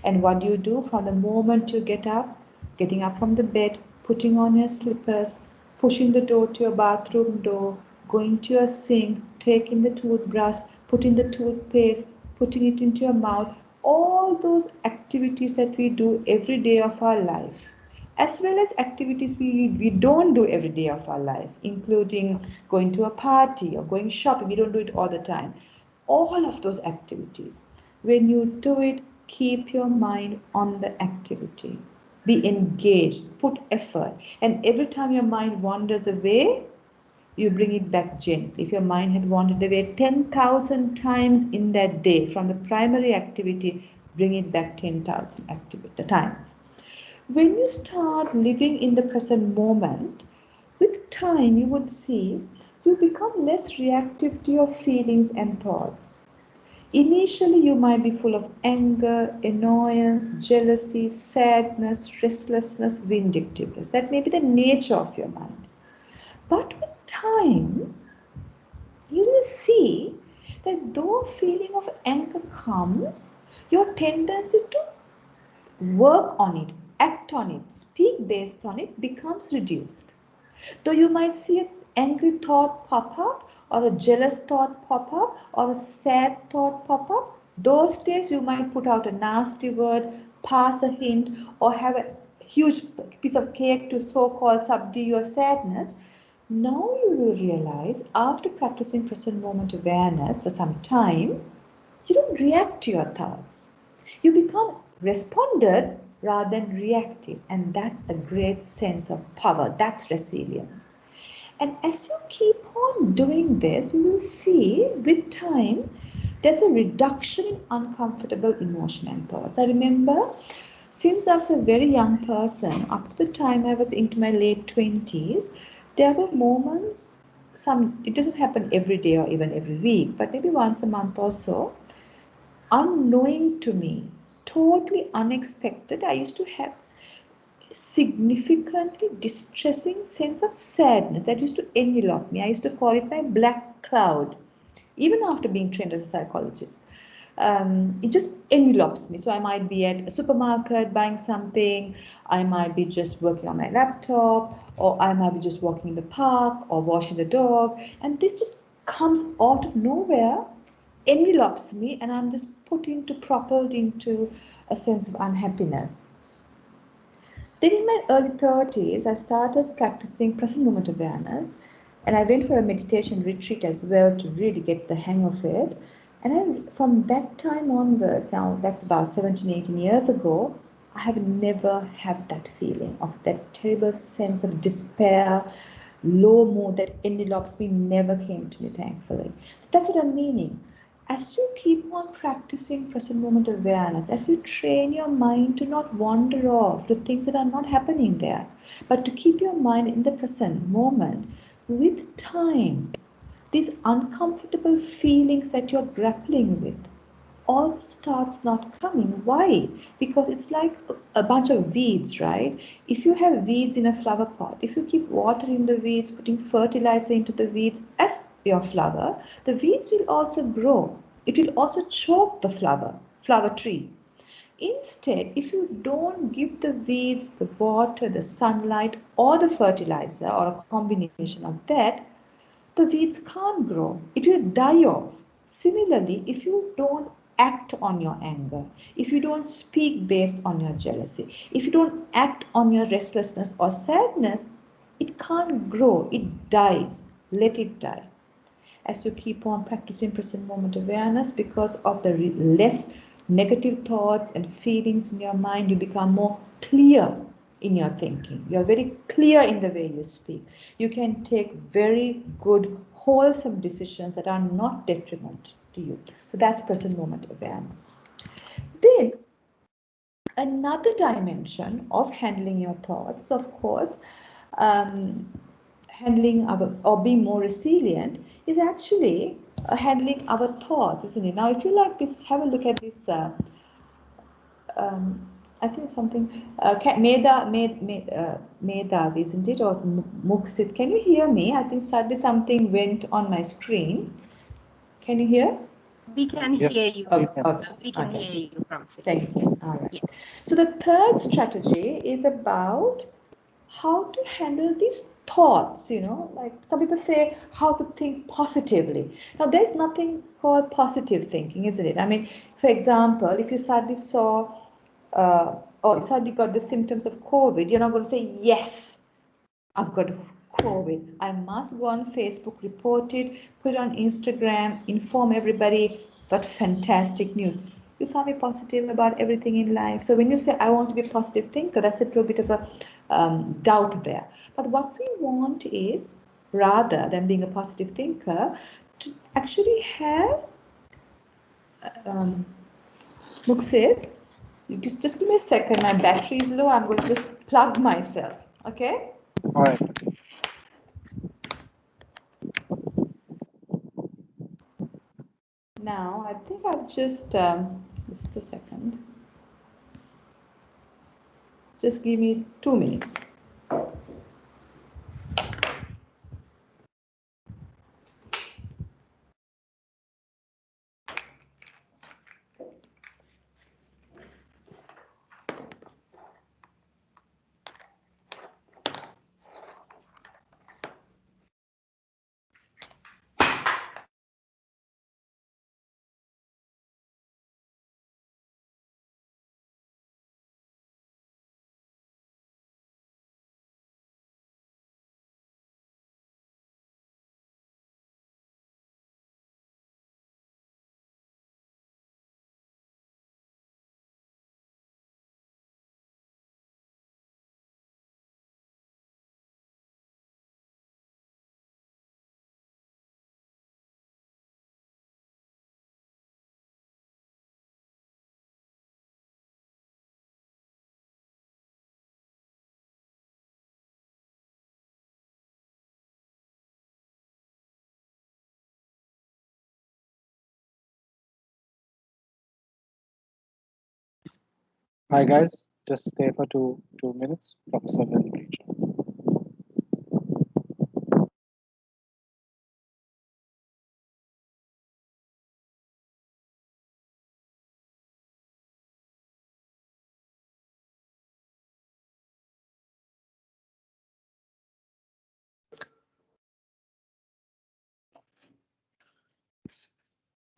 And what do you do from the moment you getting up from the bed, putting on your slippers, pushing the door to your bathroom door, going to your sink, taking the toothbrush, putting the toothpaste, putting it into your mouth, all those activities that we do every day of our life, as well as activities we don't do every day of our life, including going to a party or going shopping. We don't do it all the time. All of those activities, when you do it, keep your mind on the activity. Be engaged, put effort, and every time your mind wanders away, you bring it back gently. If your mind had wandered away 10,000 times in that day from the primary activity, bring it back 10,000 times. When you start living in the present moment, with time you would see you become less reactive to your feelings and thoughts. Initially, you might be full of anger, annoyance, jealousy, sadness, restlessness, vindictiveness. That may be the nature of your mind. But with time, you will see that though a feeling of anger comes, your tendency to work on it, act on it, speak based on it becomes reduced. Though you might see an angry thought pop up, or a jealous thought pop up, or a sad thought pop up, those days you might put out a nasty word, pass a hint, or have a huge piece of cake to so-called subdue your sadness. Now you will realize, after practicing present moment awareness for some time, you don't react to your thoughts. You become responded rather than reactive, and that's a great sense of power. That's resilience. And as you keep on doing this, you will see with time there's a reduction in uncomfortable emotion and thoughts. I remember since I was a very young person, up to the time I was into my late 20s, there were moments, it doesn't happen every day or even every week, but maybe once a month or so, unknowing to me, totally unexpected, I used to have this significantly distressing sense of sadness that used to envelop me. I used to call it my black cloud, even after being trained as a psychologist. It just envelopes me. So I might be at a supermarket buying something, I might be just working on my laptop, or I might be just walking in the park or washing the dog, and this just comes out of nowhere, envelops me, and I'm just propelled into a sense of unhappiness. Then in my early 30s, I started practicing present moment awareness, and I went for a meditation retreat as well to really get the hang of it. And from that time onwards, now that's about 17, 18 years ago, I have never had that feeling of that terrible sense of despair, low mood that envelops me, never came to me, thankfully. So that's what I'm meaning. As you keep on practicing present moment awareness, as you train your mind to not wander off to things that are not happening there, but to keep your mind in the present moment, with time, these uncomfortable feelings that you're grappling with all starts not coming. Why? Because it's like a bunch of weeds, right? If you have weeds in a flower pot, if you keep watering the weeds, putting fertilizer into the weeds as your flower, the weeds will also grow. It will also choke the flower tree. Instead, if you don't give the weeds the water, the sunlight, or the fertilizer, or a combination of that, the weeds can't grow. It will die off. Similarly, if you don't act on your anger, if you don't speak based on your jealousy, if you don't act on your restlessness or sadness, it can't grow. It dies. Let it die. As you keep on practicing present moment awareness, because of the less negative thoughts and feelings in your mind, you become more clear in your thinking. You're very clear in the way you speak. You can take very good, wholesome decisions that are not detrimental to you. So that's present moment awareness. Then another dimension of handling your thoughts, of course, handling or being more resilient is actually handling our thoughts, isn't it? Now, if you like this, have a look at this. I think something Medha, isn't it, or Muksit? Can you hear me? I think suddenly something went on my screen. Can you hear? We can hear you. We can hear you from Sid. Thank you. All right. Yeah. So the third strategy is about how to handle these thoughts, you know, like some people say how to think positively. Now, there's nothing called positive thinking, isn't it? I mean, for example, if you suddenly saw or suddenly got the symptoms of COVID, you're not going to say, yes, I've got COVID. I must go on Facebook, report it, put it on Instagram, inform everybody. What fantastic news. You can't be positive about everything in life. So when you say, I want to be a positive thinker, that's a little bit of a doubt there. But what we want is, rather than being a positive thinker, to actually have, Muksid, just give me a second. My battery is low. I'm going to just plug myself. Okay? All right. Now, I think I've just a second. Just give me 2 minutes. Hi guys, just stay for 2 minutes. Professor will reach.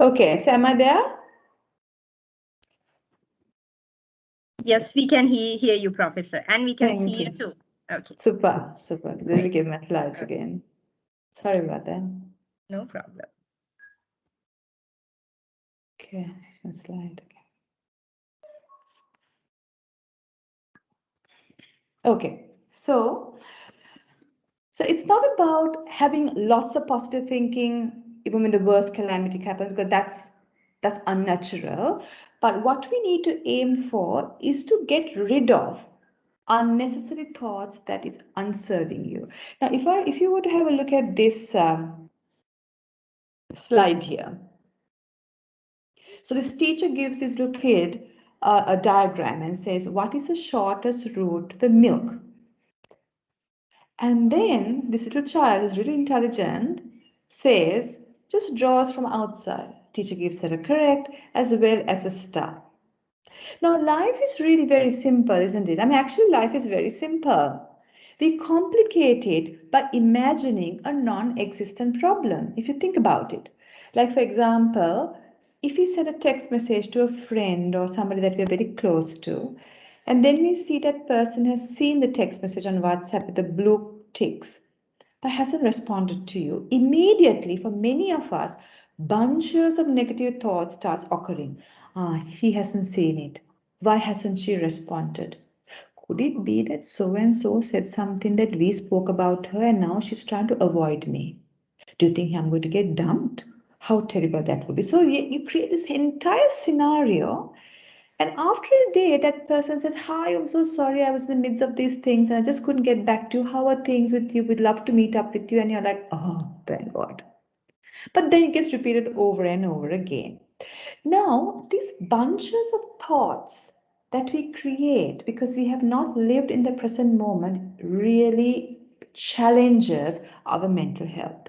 Okay, so am I there? Yes, we can hear you, Professor, and we can Thank see you you. too. Okay. Super, super. Let me Great. give my slides Okay. again. Sorry about that. No problem. Okay, here's my slide again. Okay, so it's not about having lots of positive thinking even when the worst calamity happens, because that's unnatural. But what we need to aim for is to get rid of unnecessary thoughts that is unserving you. Now, if you were to have a look at this slide here. So this teacher gives this little kid a diagram and says, what is the shortest route to the milk? And then this little child who's really intelligent says, just draws from outside. Teacher gives her a correct as well as a star. Now, life is really very simple, isn't it? I mean, actually, life is very simple. We complicate it by imagining a non-existent problem, if you think about it. Like, for example, if we send a text message to a friend or somebody that we're very close to, and then we see that person has seen the text message on WhatsApp with the blue ticks, but hasn't responded to you, immediately for many of us, bunches of negative thoughts starts occurring. He hasn't seen it. Why hasn't she responded? Could it be that so and so said something that we spoke about her and now she's trying to avoid me? Do you think I'm going to get dumped? How terrible that would be. So you create this entire scenario, and after a day, that person says, hi, I'm so sorry. I was in the midst of these things and I just couldn't get back to you. How are things with you? We'd love to meet up with you. And you're like, oh, thank God. But then it gets repeated over and over again. Now, these bunches of thoughts that we create because we have not lived in the present moment really challenges our mental health.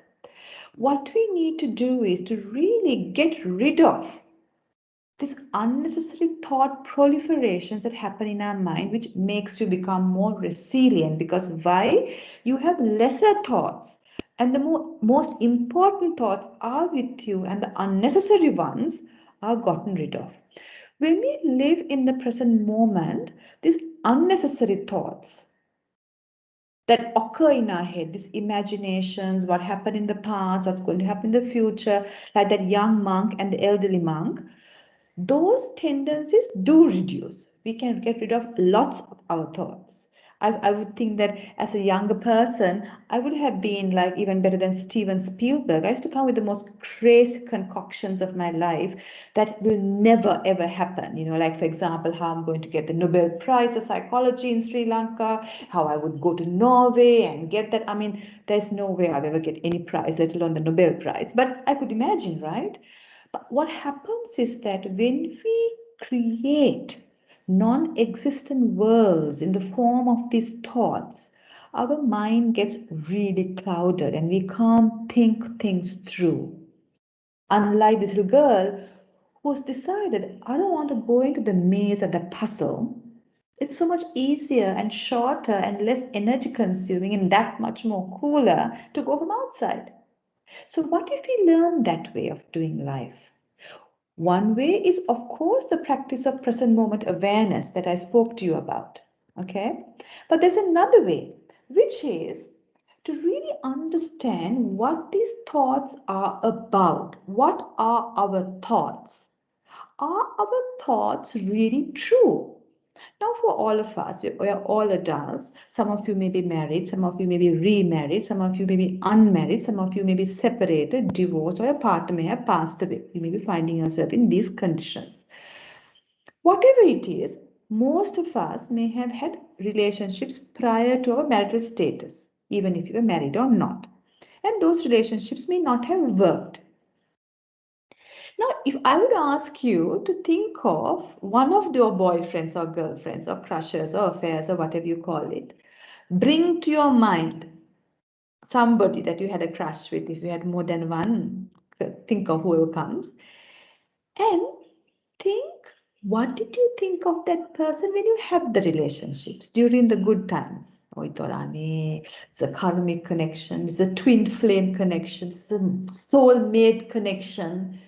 What we need to do is to really get rid of this unnecessary thought proliferations that happen in our mind, which makes you become more resilient. Because why? You have lesser thoughts, and the most important thoughts are with you, and the unnecessary ones are gotten rid of. When we live in the present moment, these unnecessary thoughts that occur in our head, these imaginations, what happened in the past, what's going to happen in the future, like that young monk and the elderly monk, those tendencies do reduce. We can get rid of lots of our thoughts. I would think that as a younger person, I would have been like even better than Steven Spielberg. I used to come with the most crazy concoctions of my life that will never ever happen. You know, like for example, how I'm going to get the Nobel Prize of Psychology in Sri Lanka, how I would go to Norway and get that. I mean, there's no way I'll ever get any prize, let alone the Nobel Prize. But I could imagine, right? But what happens is that when we create non-existent worlds in the form of these thoughts, our mind gets really clouded and we can't think things through. Unlike this little girl who's decided, I don't want to go into the maze and the puzzle. It's so much easier and shorter and less energy consuming and that much more cooler to go from outside. So what if we learn that way of doing life? One way is, of course, the practice of present moment awareness that I spoke to you about. Okay? But there's another way, which is to really understand what these thoughts are about. What are our thoughts? Are our thoughts really true? Now, for all of us, we are all adults. Some of you may be married, some of you may be remarried, some of you may be unmarried, some of you may be separated, divorced, or your partner may have passed away. You may be finding yourself in these conditions. Whatever it is, most of us may have had relationships prior to our marital status, even if you were married or not. And those relationships may not have worked. Now, if I would ask you to think of one of your boyfriends or girlfriends or crushes or affairs or whatever you call it, bring to your mind somebody that you had a crush with. If you had more than one, think of whoever comes. And think, what did you think of that person when you had the relationships during the good times? It's a karmic connection, it's a twin flame connection, it's a soulmate connection.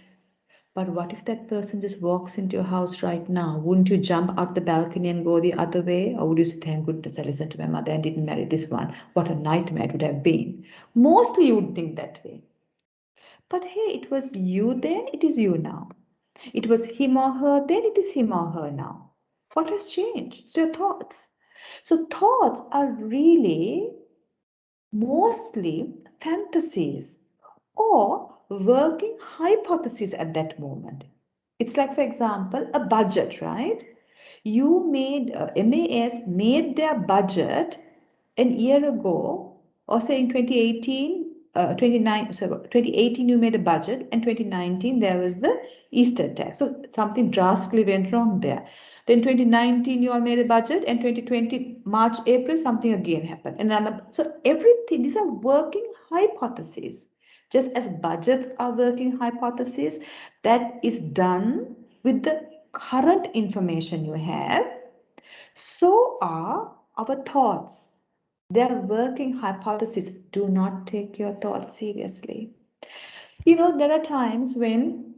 But what if that person just walks into your house right now? Wouldn't you jump out the balcony and go the other way? Or would you say, thank goodness I listened to my mother and didn't marry this one? What a nightmare it would have been. Mostly you would think that way. But hey, it was you then, it is you now. It was him or her then, it is him or her now. What has changed? It's your thoughts. So thoughts are really mostly fantasies or working hypotheses at that moment. It's like, for example, a budget, right? You made, MAS made their budget an year ago, or say in 2018, 2018 you made a budget, and 2019 there was the Easter tax. So something drastically went wrong there. Then 2019 you all made a budget, and 2020 March, April something again happened. And so everything, these are working hypotheses. Just as budgets are working hypotheses, that is done with the current information you have, so are our thoughts. They are working hypotheses. Do not take your thoughts seriously. You know, there are times when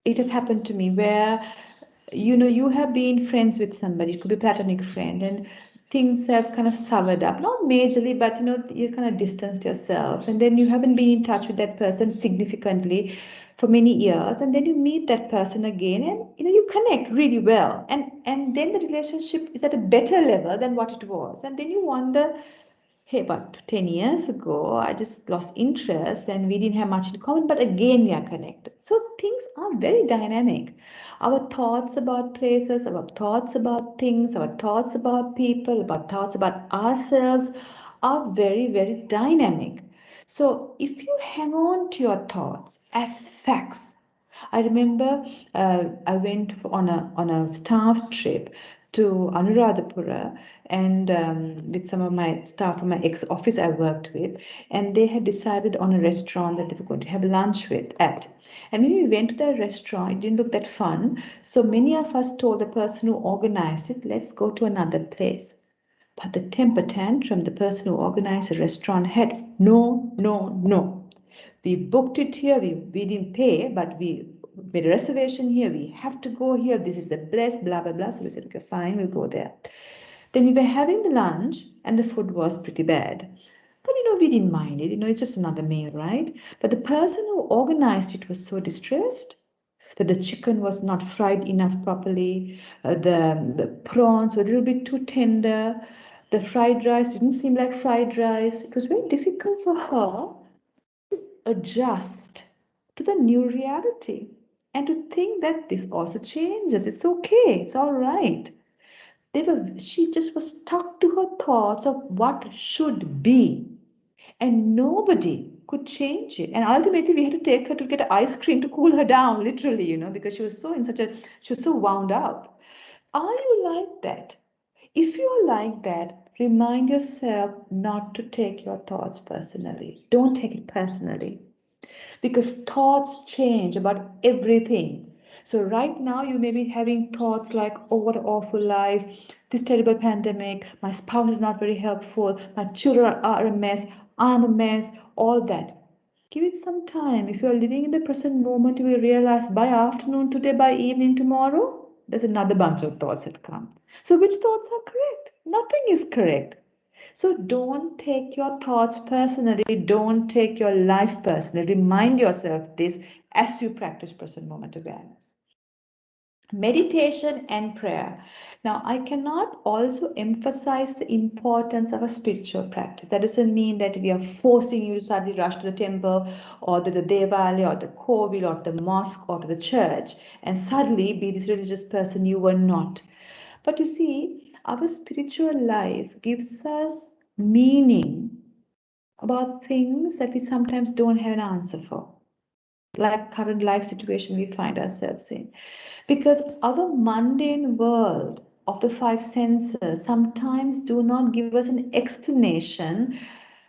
it has happened to me where, you know, you have been friends with somebody, it could be a platonic friend, and things have kind of soured up, not majorly, but you know, you kind of distanced yourself, and then you haven't been in touch with that person significantly for many years, and then you meet that person again, and you know, you connect really well, and then the relationship is at a better level than what it was, and then you wonder, hey, but 10 years ago, I just lost interest and we didn't have much in common, but again, we are connected. So things are very dynamic. Our thoughts about places, our thoughts about things, our thoughts about people, our thoughts about ourselves are very, very dynamic. So if you hang on to your thoughts as facts, I remember I went on a staff trip to Anuradhapura and with some of my staff from my ex-office I worked with, and they had decided on a restaurant that they were going to have lunch at. And when we went to the restaurant, it didn't look that fun. So many of us told the person who organized it, let's go to another place. But the temper tantrum the person who organized the restaurant had, no, no, no. We booked it here, we didn't pay, but we made a reservation here, we have to go here, this is the place, blah, blah, blah. So we said, okay, fine, we'll go there. Then we were having the lunch and the food was pretty bad. But we didn't mind it, it's just another meal, right? But the person who organized it was so distressed that the chicken was not fried enough properly, the prawns were a little bit too tender, the fried rice didn't seem like fried rice. It was very difficult for her to adjust to the new reality and to think that this also changes. It's okay, it's all right. She just was stuck to her thoughts of what should be, and nobody could change it. And ultimately, we had to take her to get ice cream to cool her down, literally, because she was so wound up. Are you like that? If you're like that, remind yourself not to take your thoughts personally. Don't take it personally, because thoughts change about everything. So right now you may be having thoughts like, oh, what an awful life, this terrible pandemic, my spouse is not very helpful, my children are a mess, I'm a mess, all that. Give it some time. If you're living in the present moment, you will realize by afternoon today, by evening tomorrow, there's another bunch of thoughts that come. So which thoughts are correct? Nothing is correct. So don't take your thoughts personally. Don't take your life personally. Remind yourself this as you practice present moment awareness. Meditation and prayer. Now, I cannot also emphasize the importance of a spiritual practice. That doesn't mean that we are forcing you to suddenly rush to the temple or to the Devalaya or the Kovil or to the mosque or to the church and suddenly be this religious person you were not. But you see, our spiritual life gives us meaning about things that we sometimes don't have an answer for, like current life situation we find ourselves in. Because our mundane world of the five senses sometimes do not give us an explanation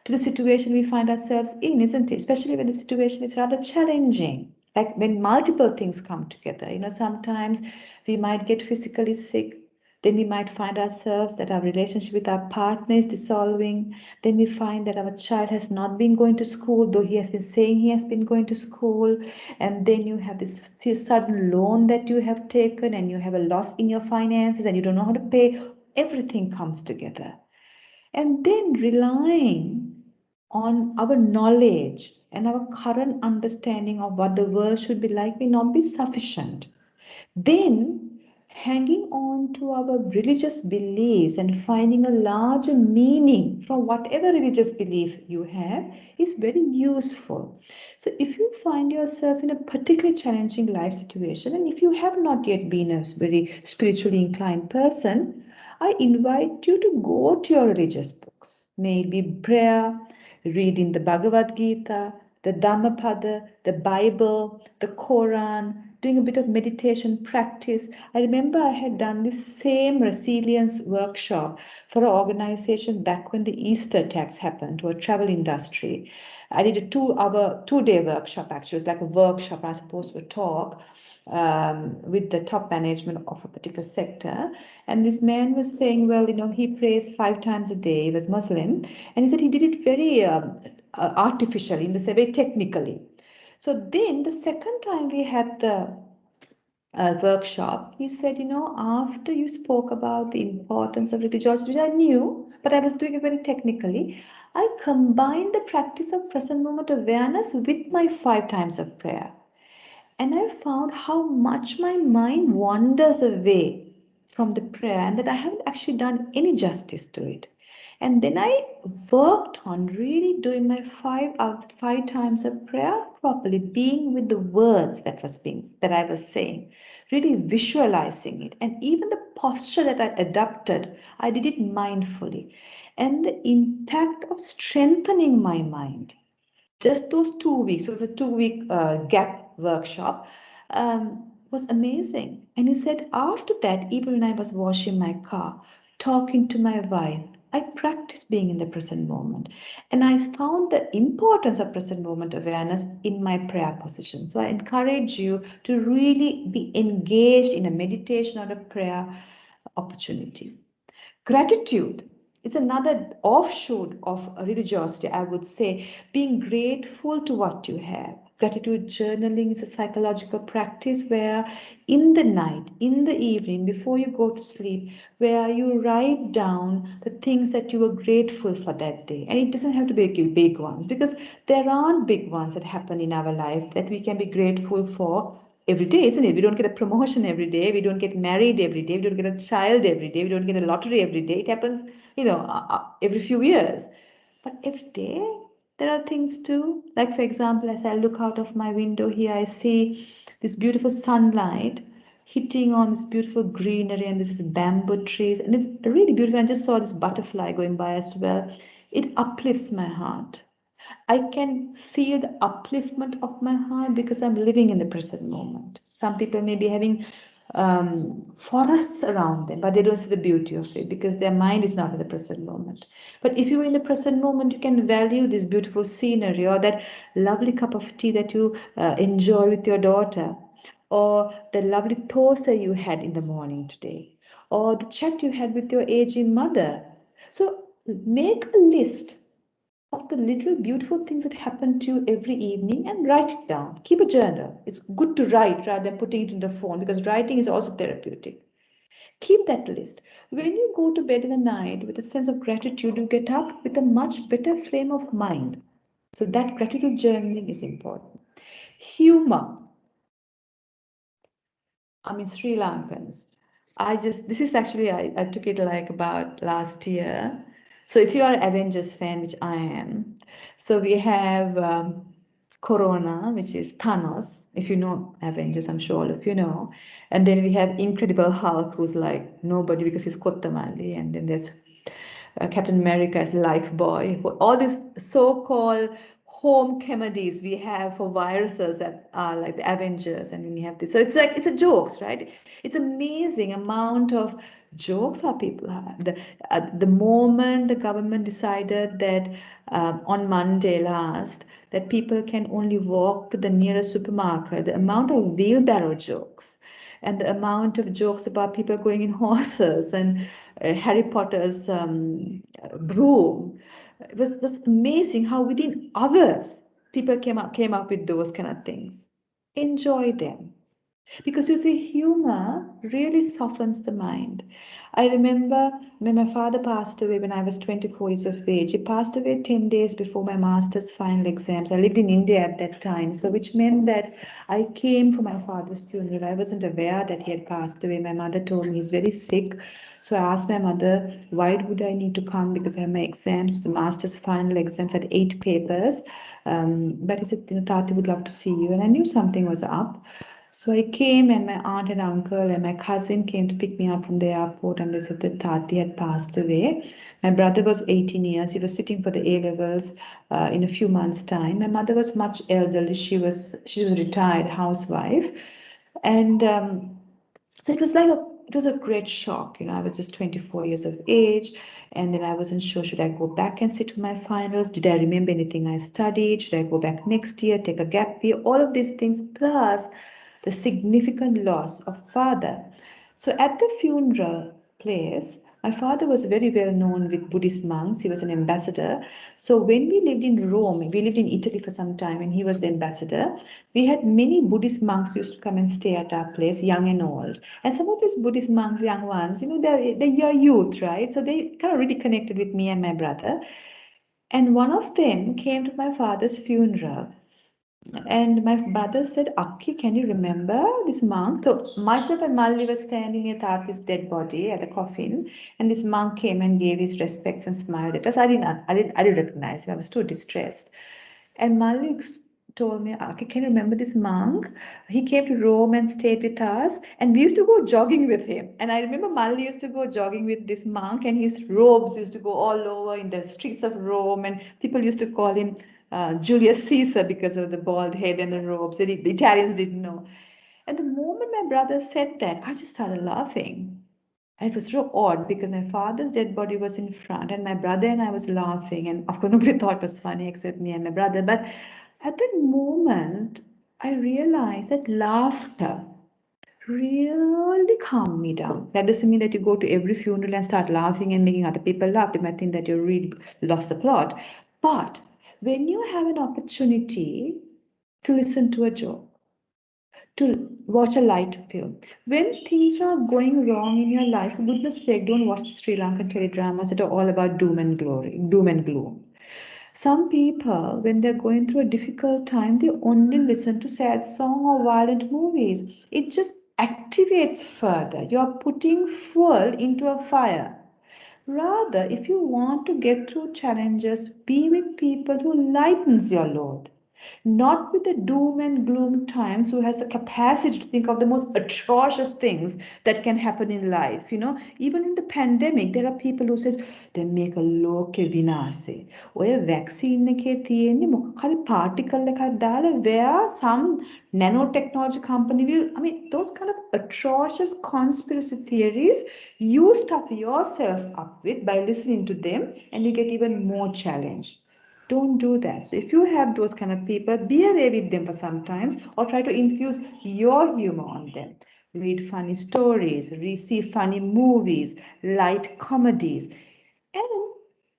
to the situation we find ourselves in, isn't it? Especially when the situation is rather challenging, like when multiple things come together. Sometimes we might get physically sick. Then we might find ourselves that our relationship with our partner is dissolving. Then we find that our child has not been going to school, though he has been saying he has been going to school. And then you have this sudden loan that you have taken and you have a loss in your finances and you don't know how to pay. Everything comes together. And then relying on our knowledge and our current understanding of what the world should be like may not be sufficient. Then hanging on to our religious beliefs and finding a larger meaning from whatever religious belief you have is very useful. So if you find yourself in a particularly challenging life situation, and if you have not yet been a very spiritually inclined person, I invite you to go to your religious books, maybe prayer, reading the Bhagavad Gita, the Dhammapada, the Bible, the Quran, doing a bit of meditation practice. I remember I had done this same resilience workshop for an organization back when the Easter attacks happened to a travel industry. I did a 2-day workshop, actually. It was like a workshop. I was supposed to talk with the top management of a particular sector. And this man was saying, well, he prays 5 times a day. He was Muslim. And he said he did it very artificially, very technically. So then the second time we had the workshop, he said, after you spoke about the importance of religiosity, which I knew, but I was doing it very technically, I combined the practice of present moment awareness with my 5 times of prayer. And I found how much my mind wanders away from the prayer and that I haven't actually done any justice to it. And then I worked on really doing my 5 times of prayer properly, being with the words that I was saying, really visualizing it. And even the posture that I adopted, I did it mindfully. And the impact of strengthening my mind. Just those 2 weeks, it was a 2-week gap workshop. was amazing. And he said, after that, even when I was washing my car, talking to my wife, I practiced being in the present moment. And I found the importance of present moment awareness in my prayer position. So I encourage you to really be engaged in a meditation or a prayer opportunity. Gratitude is another offshoot of religiosity, I would say, being grateful to what you have. Gratitude journaling is a psychological practice where in the night, in the evening, before you go to sleep, where you write down the things that you were grateful for that day. And it doesn't have to be big ones, because there aren't big ones that happen in our life that we can be grateful for every day, isn't it? We don't get a promotion every day. We don't get married every day. We don't get a child every day. We don't get a lottery every day. It happens, every few years. But every day, there are things too. Like, for example, as I look out of my window here, I see this beautiful sunlight hitting on this beautiful greenery and this is bamboo trees. And it's really beautiful. I just saw this butterfly going by as well. It uplifts my heart. I can feel the upliftment of my heart because I'm living in the present moment. Some people may be having forests around them, but they don't see the beauty of it because their mind is not in the present moment. But if you're in the present moment, you can value this beautiful scenery or that lovely cup of tea that you enjoy with your daughter, or the lovely toaster you had in the morning today, or the chat you had with your aging mother. So make a list of the little beautiful things that happen to you every evening and write it down. Keep a journal. It's good to write rather than putting it in the phone because writing is also therapeutic. Keep that list. When you go to bed in the night with a sense of gratitude, you get up with a much better frame of mind. So that gratitude journaling is important. Humor. Sri Lankans. This is actually, I took it like about last year. So if you are an Avengers fan, which I am, so we have Corona, which is Thanos. If you know Avengers, I'm sure all of you know. And then we have Incredible Hulk, who's like nobody because he's Kottamali. And then there's Captain America as Life Boy. All these so-called home comedies we have for viruses that are like the Avengers, and we have this. So it's like it's a jokes, right? It's amazing amount of jokes our people have. The moment the government decided that on Monday last that people can only walk to the nearest supermarket, the amount of wheelbarrow jokes and the amount of jokes about people going in horses and Harry Potter's broom. It was just amazing how within hours people came up with those kind of things. Enjoy them. Because you see, humor really softens the mind. I remember when my father passed away when I was 24 years of age. He passed away 10 days before my master's final exams. I lived in India at that time, so which meant that I came for my father's funeral. I wasn't aware that he had passed away. My mother told me he's very sick. So I asked my mother, why would I need to come? Because I have my exams, the master's final exams at 8 papers. But he said, Tati would love to see you. And I knew something was up. So I came and my aunt and uncle and my cousin came to pick me up from the airport and they said that Tati had passed away. My brother was 18 years. He was sitting for the A-levels in a few months' time. My mother was much elderly. She was a retired housewife. And so it was a great shock. I was just 24 years of age, and then I wasn't sure, should I go back and sit to my finals? Did I remember anything I studied? Should I go back next year, take a gap year? All of these things, plus the significant loss of father. So at the funeral place, my father was very well known with Buddhist monks. He was an ambassador. So when we lived in Rome, we lived in Italy for some time, and he was the ambassador. We had many Buddhist monks used to come and stay at our place, young and old. And some of these Buddhist monks, young ones, they're your youth, right? So they kind of really connected with me and my brother. And one of them came to my father's funeral. And my brother said, Akki, can you remember this monk? So myself and Malli were standing near Tati's dead body at the coffin, and this monk came and gave his respects and smiled at us. I didn't recognize him. I was too distressed. And Malli told me, Akki, can you remember this monk? He came to Rome and stayed with us, and we used to go jogging with him. And I remember Malli used to go jogging with this monk, and his robes used to go all over in the streets of Rome, and people used to call him Julius Caesar because of the bald head and the robes. The Italians didn't know. And the moment my brother said that, I just started laughing. And it was so odd because my father's dead body was in front and my brother and I was laughing. And of course, nobody thought it was funny except me and my brother. But at that moment, I realized that laughter really calmed me down. That doesn't mean that you go to every funeral and start laughing and making other people laugh. They might think that you really lost the plot. But when you have an opportunity to listen to a joke, to watch a light film. When things are going wrong in your life, for goodness sake, don't watch Sri Lankan teledramas that are all about doom and glory, doom and gloom. Some people, when they're going through a difficult time, they only listen to sad song or violent movies. It just activates further. You're putting fuel into a fire. Rather, if you want to get through challenges, be with people who lightens your load. Not with the doom and gloom times who has the capacity to think of the most atrocious things that can happen in life. You know, even in the pandemic, there are people who says they make a loke vinase. Or vaccine එකේ තියෙන්නේ මොකක් හරි particle එකක් දාලා where some nanotechnology company will, I mean, those kind of atrocious conspiracy theories you stuff yourself up with by listening to them and you get even more challenged. Don't do that. So if you have those kind of people, be away with them for some times or try to infuse your humor on them. Read funny stories, see funny movies, light comedies. And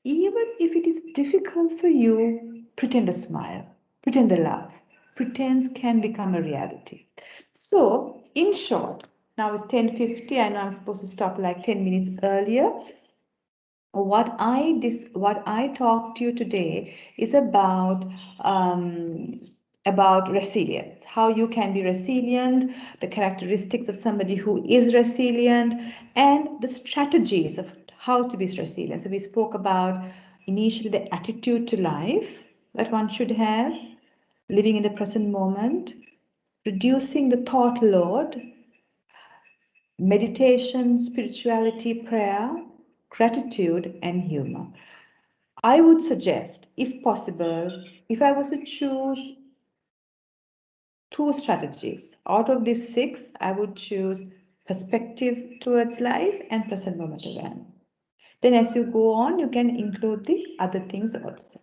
even if it is difficult for you, pretend a smile, pretend a laugh. Pretense can become a reality. So, in short, now it's 10:50. I know I'm supposed to stop like 10 minutes earlier. What I talked to you today is about resilience, how you can be resilient, the characteristics of somebody who is resilient, and the strategies of how to be resilient. So we spoke about initially the attitude to life that one should have, living in the present moment, reducing the thought load, meditation, spirituality, prayer, gratitude, and humor. I would suggest, if possible, if I was to choose 2 strategies out of these 6, I would choose perspective towards life and present moment awareness. Then as you go on, you can include the other things also.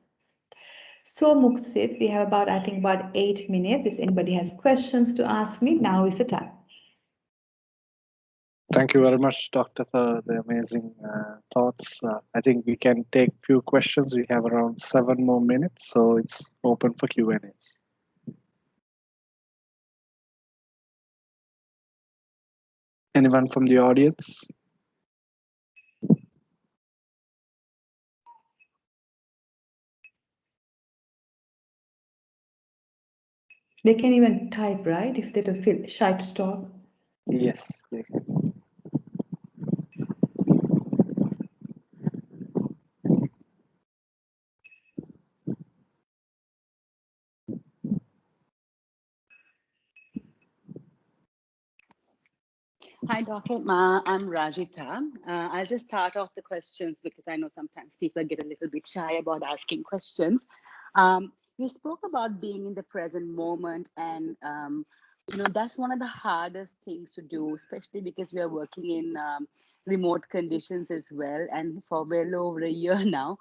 So Muksit, we have about, I think, about 8 minutes. If anybody has questions to ask me, now is the time. Thank you very much, Doctor, for the amazing thoughts. I think we can take few questions. We have around 7 more minutes, so it's open for Q&As. Anyone from the audience? They can even type, right, if they don't feel shy to talk. Yes, they can. Hi, Dr. I'm Rajita. I'll just start off the questions because I know sometimes people get a little bit shy about asking questions. You spoke about being in the present moment, and that's one of the hardest things to do, especially because we are working in remote conditions as well. And for well over a year now,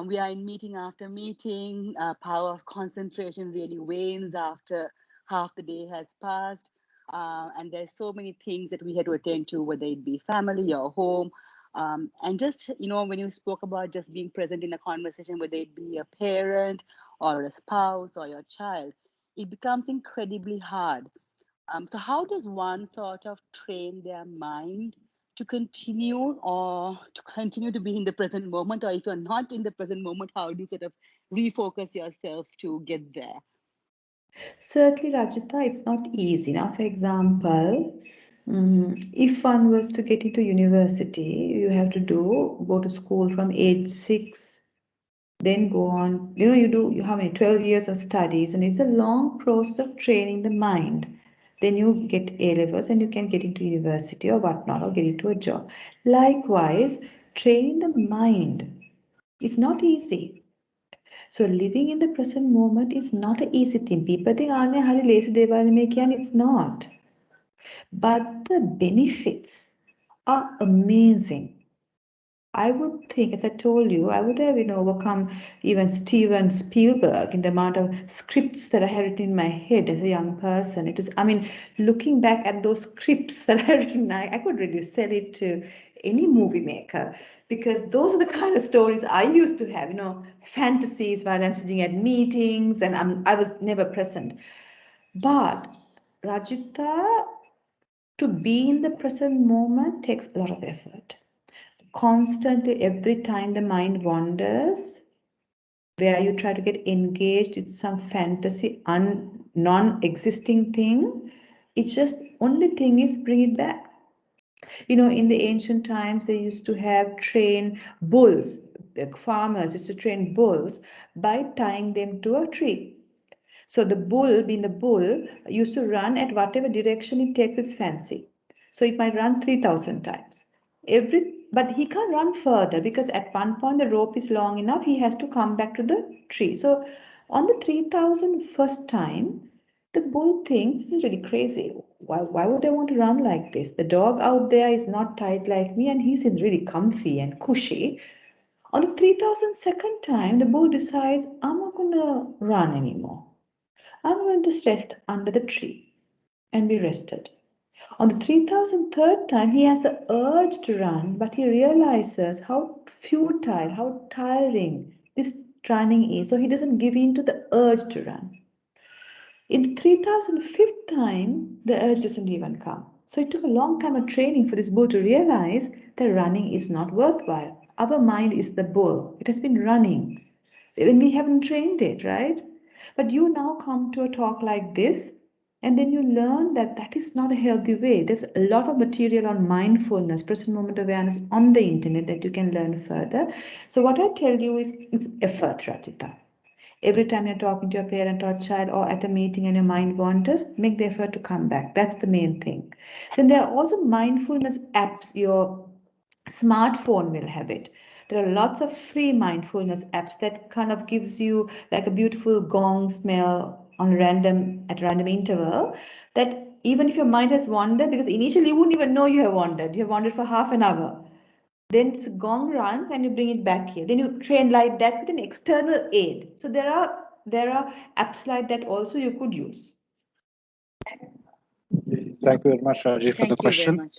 we are in meeting after meeting. Power of concentration really wanes after half the day has passed. And there's so many things that we had to attend to, whether it be family or home. And just, when you spoke about just being present in a conversation, whether it be a parent or a spouse or your child, it becomes incredibly hard. So how does one sort of train their mind to continue to be in the present moment? Or if you're not in the present moment, how do you sort of refocus yourself to get there? Certainly, Rajita, it's not easy. Now, for example, if one was to get into university, you have to go to school from age 6, then go on. You have 12 years of studies, and it's a long process of training the mind. Then you get A levels, and you can get into university or whatnot, or get into a job. Likewise, training the mind is not easy. So living in the present moment is not an easy thing. People think, "Aane hari lazy deval mein kiyan." It's not. But the benefits are amazing. I would think, as I told you, I would have overcome even Steven Spielberg in the amount of scripts that I had written in my head as a young person. It was, I mean, looking back at those scripts that I had written, I could really sell it to any movie maker, because those are the kind of stories I used to have, fantasies while I'm sitting at meetings and I was never present. But Rajita, to be in the present moment takes a lot of effort. Constantly, every time the mind wanders, where you try to get engaged in some fantasy, non-existing thing, it's just only thing is bring it back. In the ancient times, they used to have train bulls. The farmers used to train bulls by tying them to a tree. So the bull, being the bull, used to run at whatever direction it takes its fancy. So it might run 3,000 times. But he can't run further, because at one point the rope is long enough, he has to come back to the tree. So on the 3,001st time, the bull thinks, this is really crazy. Why would I want to run like this? The dog out there is not tight like me, and he's really comfy and cushy. On the 3,002nd time, the bull decides, I'm not going to run anymore. I'm going to rest under the tree and be rested. On the 3,003rd time, he has the urge to run, but he realizes how futile, how tiring this running is. So he doesn't give in to the urge to run. In the 3,005th time, the urge doesn't even come. So it took a long time of training for this bull to realize that running is not worthwhile. Our mind is the bull. It has been running when we haven't trained it, right? But you now come to a talk like this, and then you learn that that is not a healthy way. There's a lot of material on mindfulness, present moment awareness on the internet that you can learn further. So what I tell you is, it's effort, Rajita. Every time you're talking to your parent or child or at a meeting and your mind wanders, make the effort to come back. That's the main thing. Then there are also mindfulness apps. Your smartphone will have it. There are lots of free mindfulness apps that kind of gives you like a beautiful gong smell at random interval, that even if your mind has wandered, because initially you wouldn't even know you have wandered for half an hour. Then it's gong runs and you bring it back here. Then you train like that with an external aid. So there are apps like that also you could use. Thank you very much, Raji, for the question.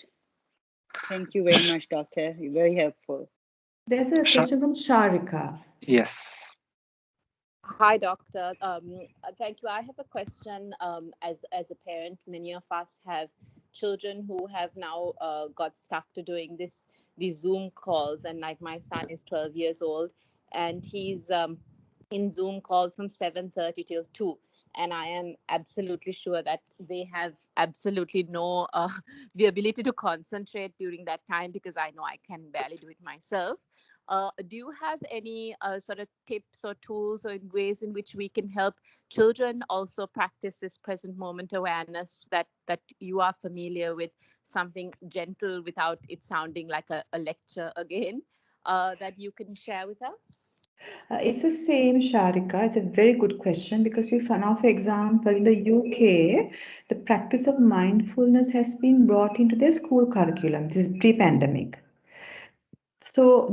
Thank you very much, Doctor. You're very helpful. There's a question from Sharika. Yes. Hi, Doctor. Thank you. I have a question. As a parent, many of us have children who have now got stuck to doing these Zoom calls, and like my son is 12 years old, and he's in Zoom calls from 7:30 till 2. And I am absolutely sure that they have absolutely no the ability to concentrate during that time, because I know I can barely do it myself. Do you have any sort of tips or tools or ways in which we can help children also practice this present moment awareness that you are familiar with, something gentle without it sounding like a lecture again, that you can share with us? It's the same, Sharika. It's a very good question, because we found out, for example, in the UK, the practice of mindfulness has been brought into their school curriculum. This is pre-pandemic. So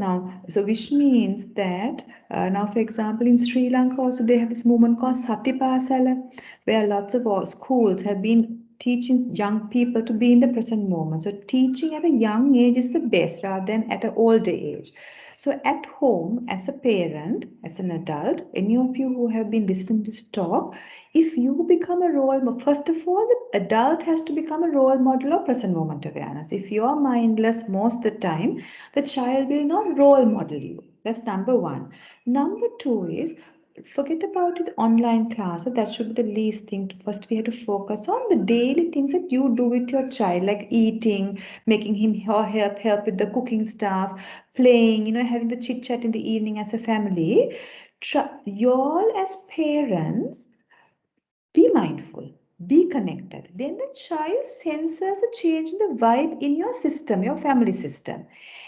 which means that now, for example, in Sri Lanka also they have this movement called Satipasala, where lots of schools have been teaching young people to be in the present moment. So teaching at a young age is the best rather than at an older age. So at home, as a parent, as an adult, any of you who have been listening to this talk, if you become a role model, first of all, the adult has to become a role model of present moment awareness. If you are mindless most of the time, the child will not role model you. That's number one. Number two is, forget about his online class. That should be the least thing. First, we have to focus on the daily things that you do with your child, like eating, making him or help with the cooking stuff, playing, having the chit chat in the evening as a family. Y'all as parents, be mindful. Be connected. Then the child senses a change in the vibe in your system, your family system.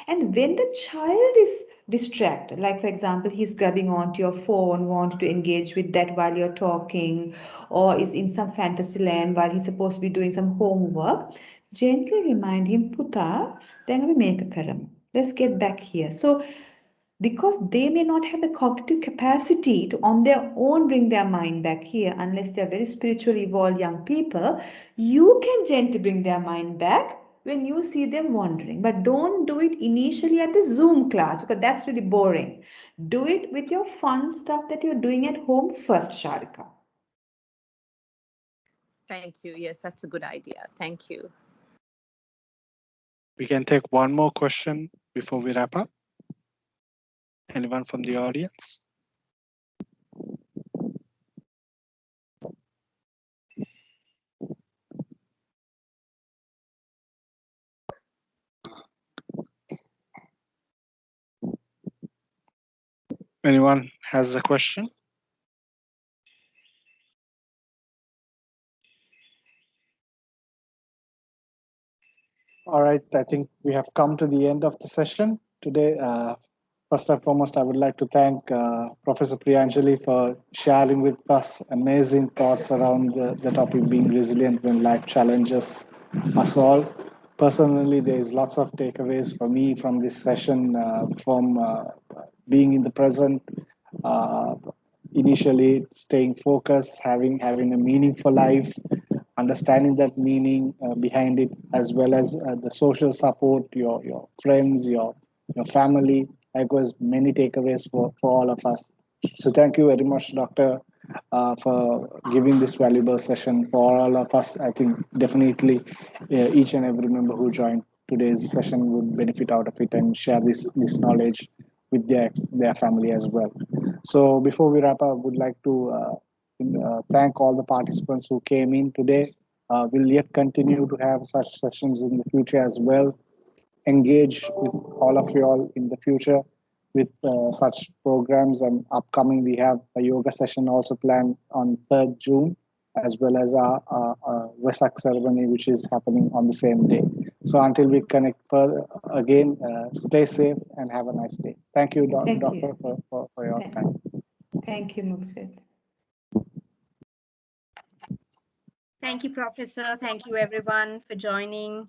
And when the child is distract. Like, for example, he's grabbing onto your phone, wanting to engage with that while you're talking, or is in some fantasy land while he's supposed to be doing some homework. Gently remind him, Puta, then we make a karam. Let's get back here. So because they may not have the cognitive capacity to on their own bring their mind back here unless they're very spiritually evolved young people, you can gently bring their mind back when you see them wandering. But don't do it initially at the Zoom class because that's really boring. Do it with your fun stuff that you're doing at home first, Sharika. Thank you. Yes, that's a good idea. Thank you. We can take one more question before we wrap up. Anyone from the audience? Anyone has a question? All right, I think we have come to the end of the session today. First and foremost, I would like to thank Professor Priyanjali for sharing with us amazing thoughts around the topic being resilient when life challenges us all. Personally, there is lots of takeaways for me from this session, from being in the present, initially staying focused, having a meaningful life, understanding that meaning behind it, as well as the social support, your friends, your family. Likewise, many takeaways for all of us. So thank you very much, Doctor, for giving this valuable session for all of us. I think definitely each and every member who joined today's session would benefit out of it and share this knowledge with their family as well. So before we wrap up, I would like to thank all the participants who came in today. We'll yet continue to have such sessions in the future as well. Engage with all of you all in the future with such programs, and upcoming we have a yoga session also planned on 3rd June, as well as our Vesak ceremony, which is happening on the same day. So until we connect further again, stay safe and have a nice day. Thank you, Doctor, for your time. Thank you, Muksid. Thank you, Professor. Thank you, everyone, for joining.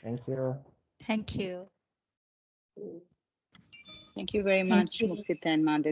Thank you. Thank you. Thank you very much, Muksita and Madhavi.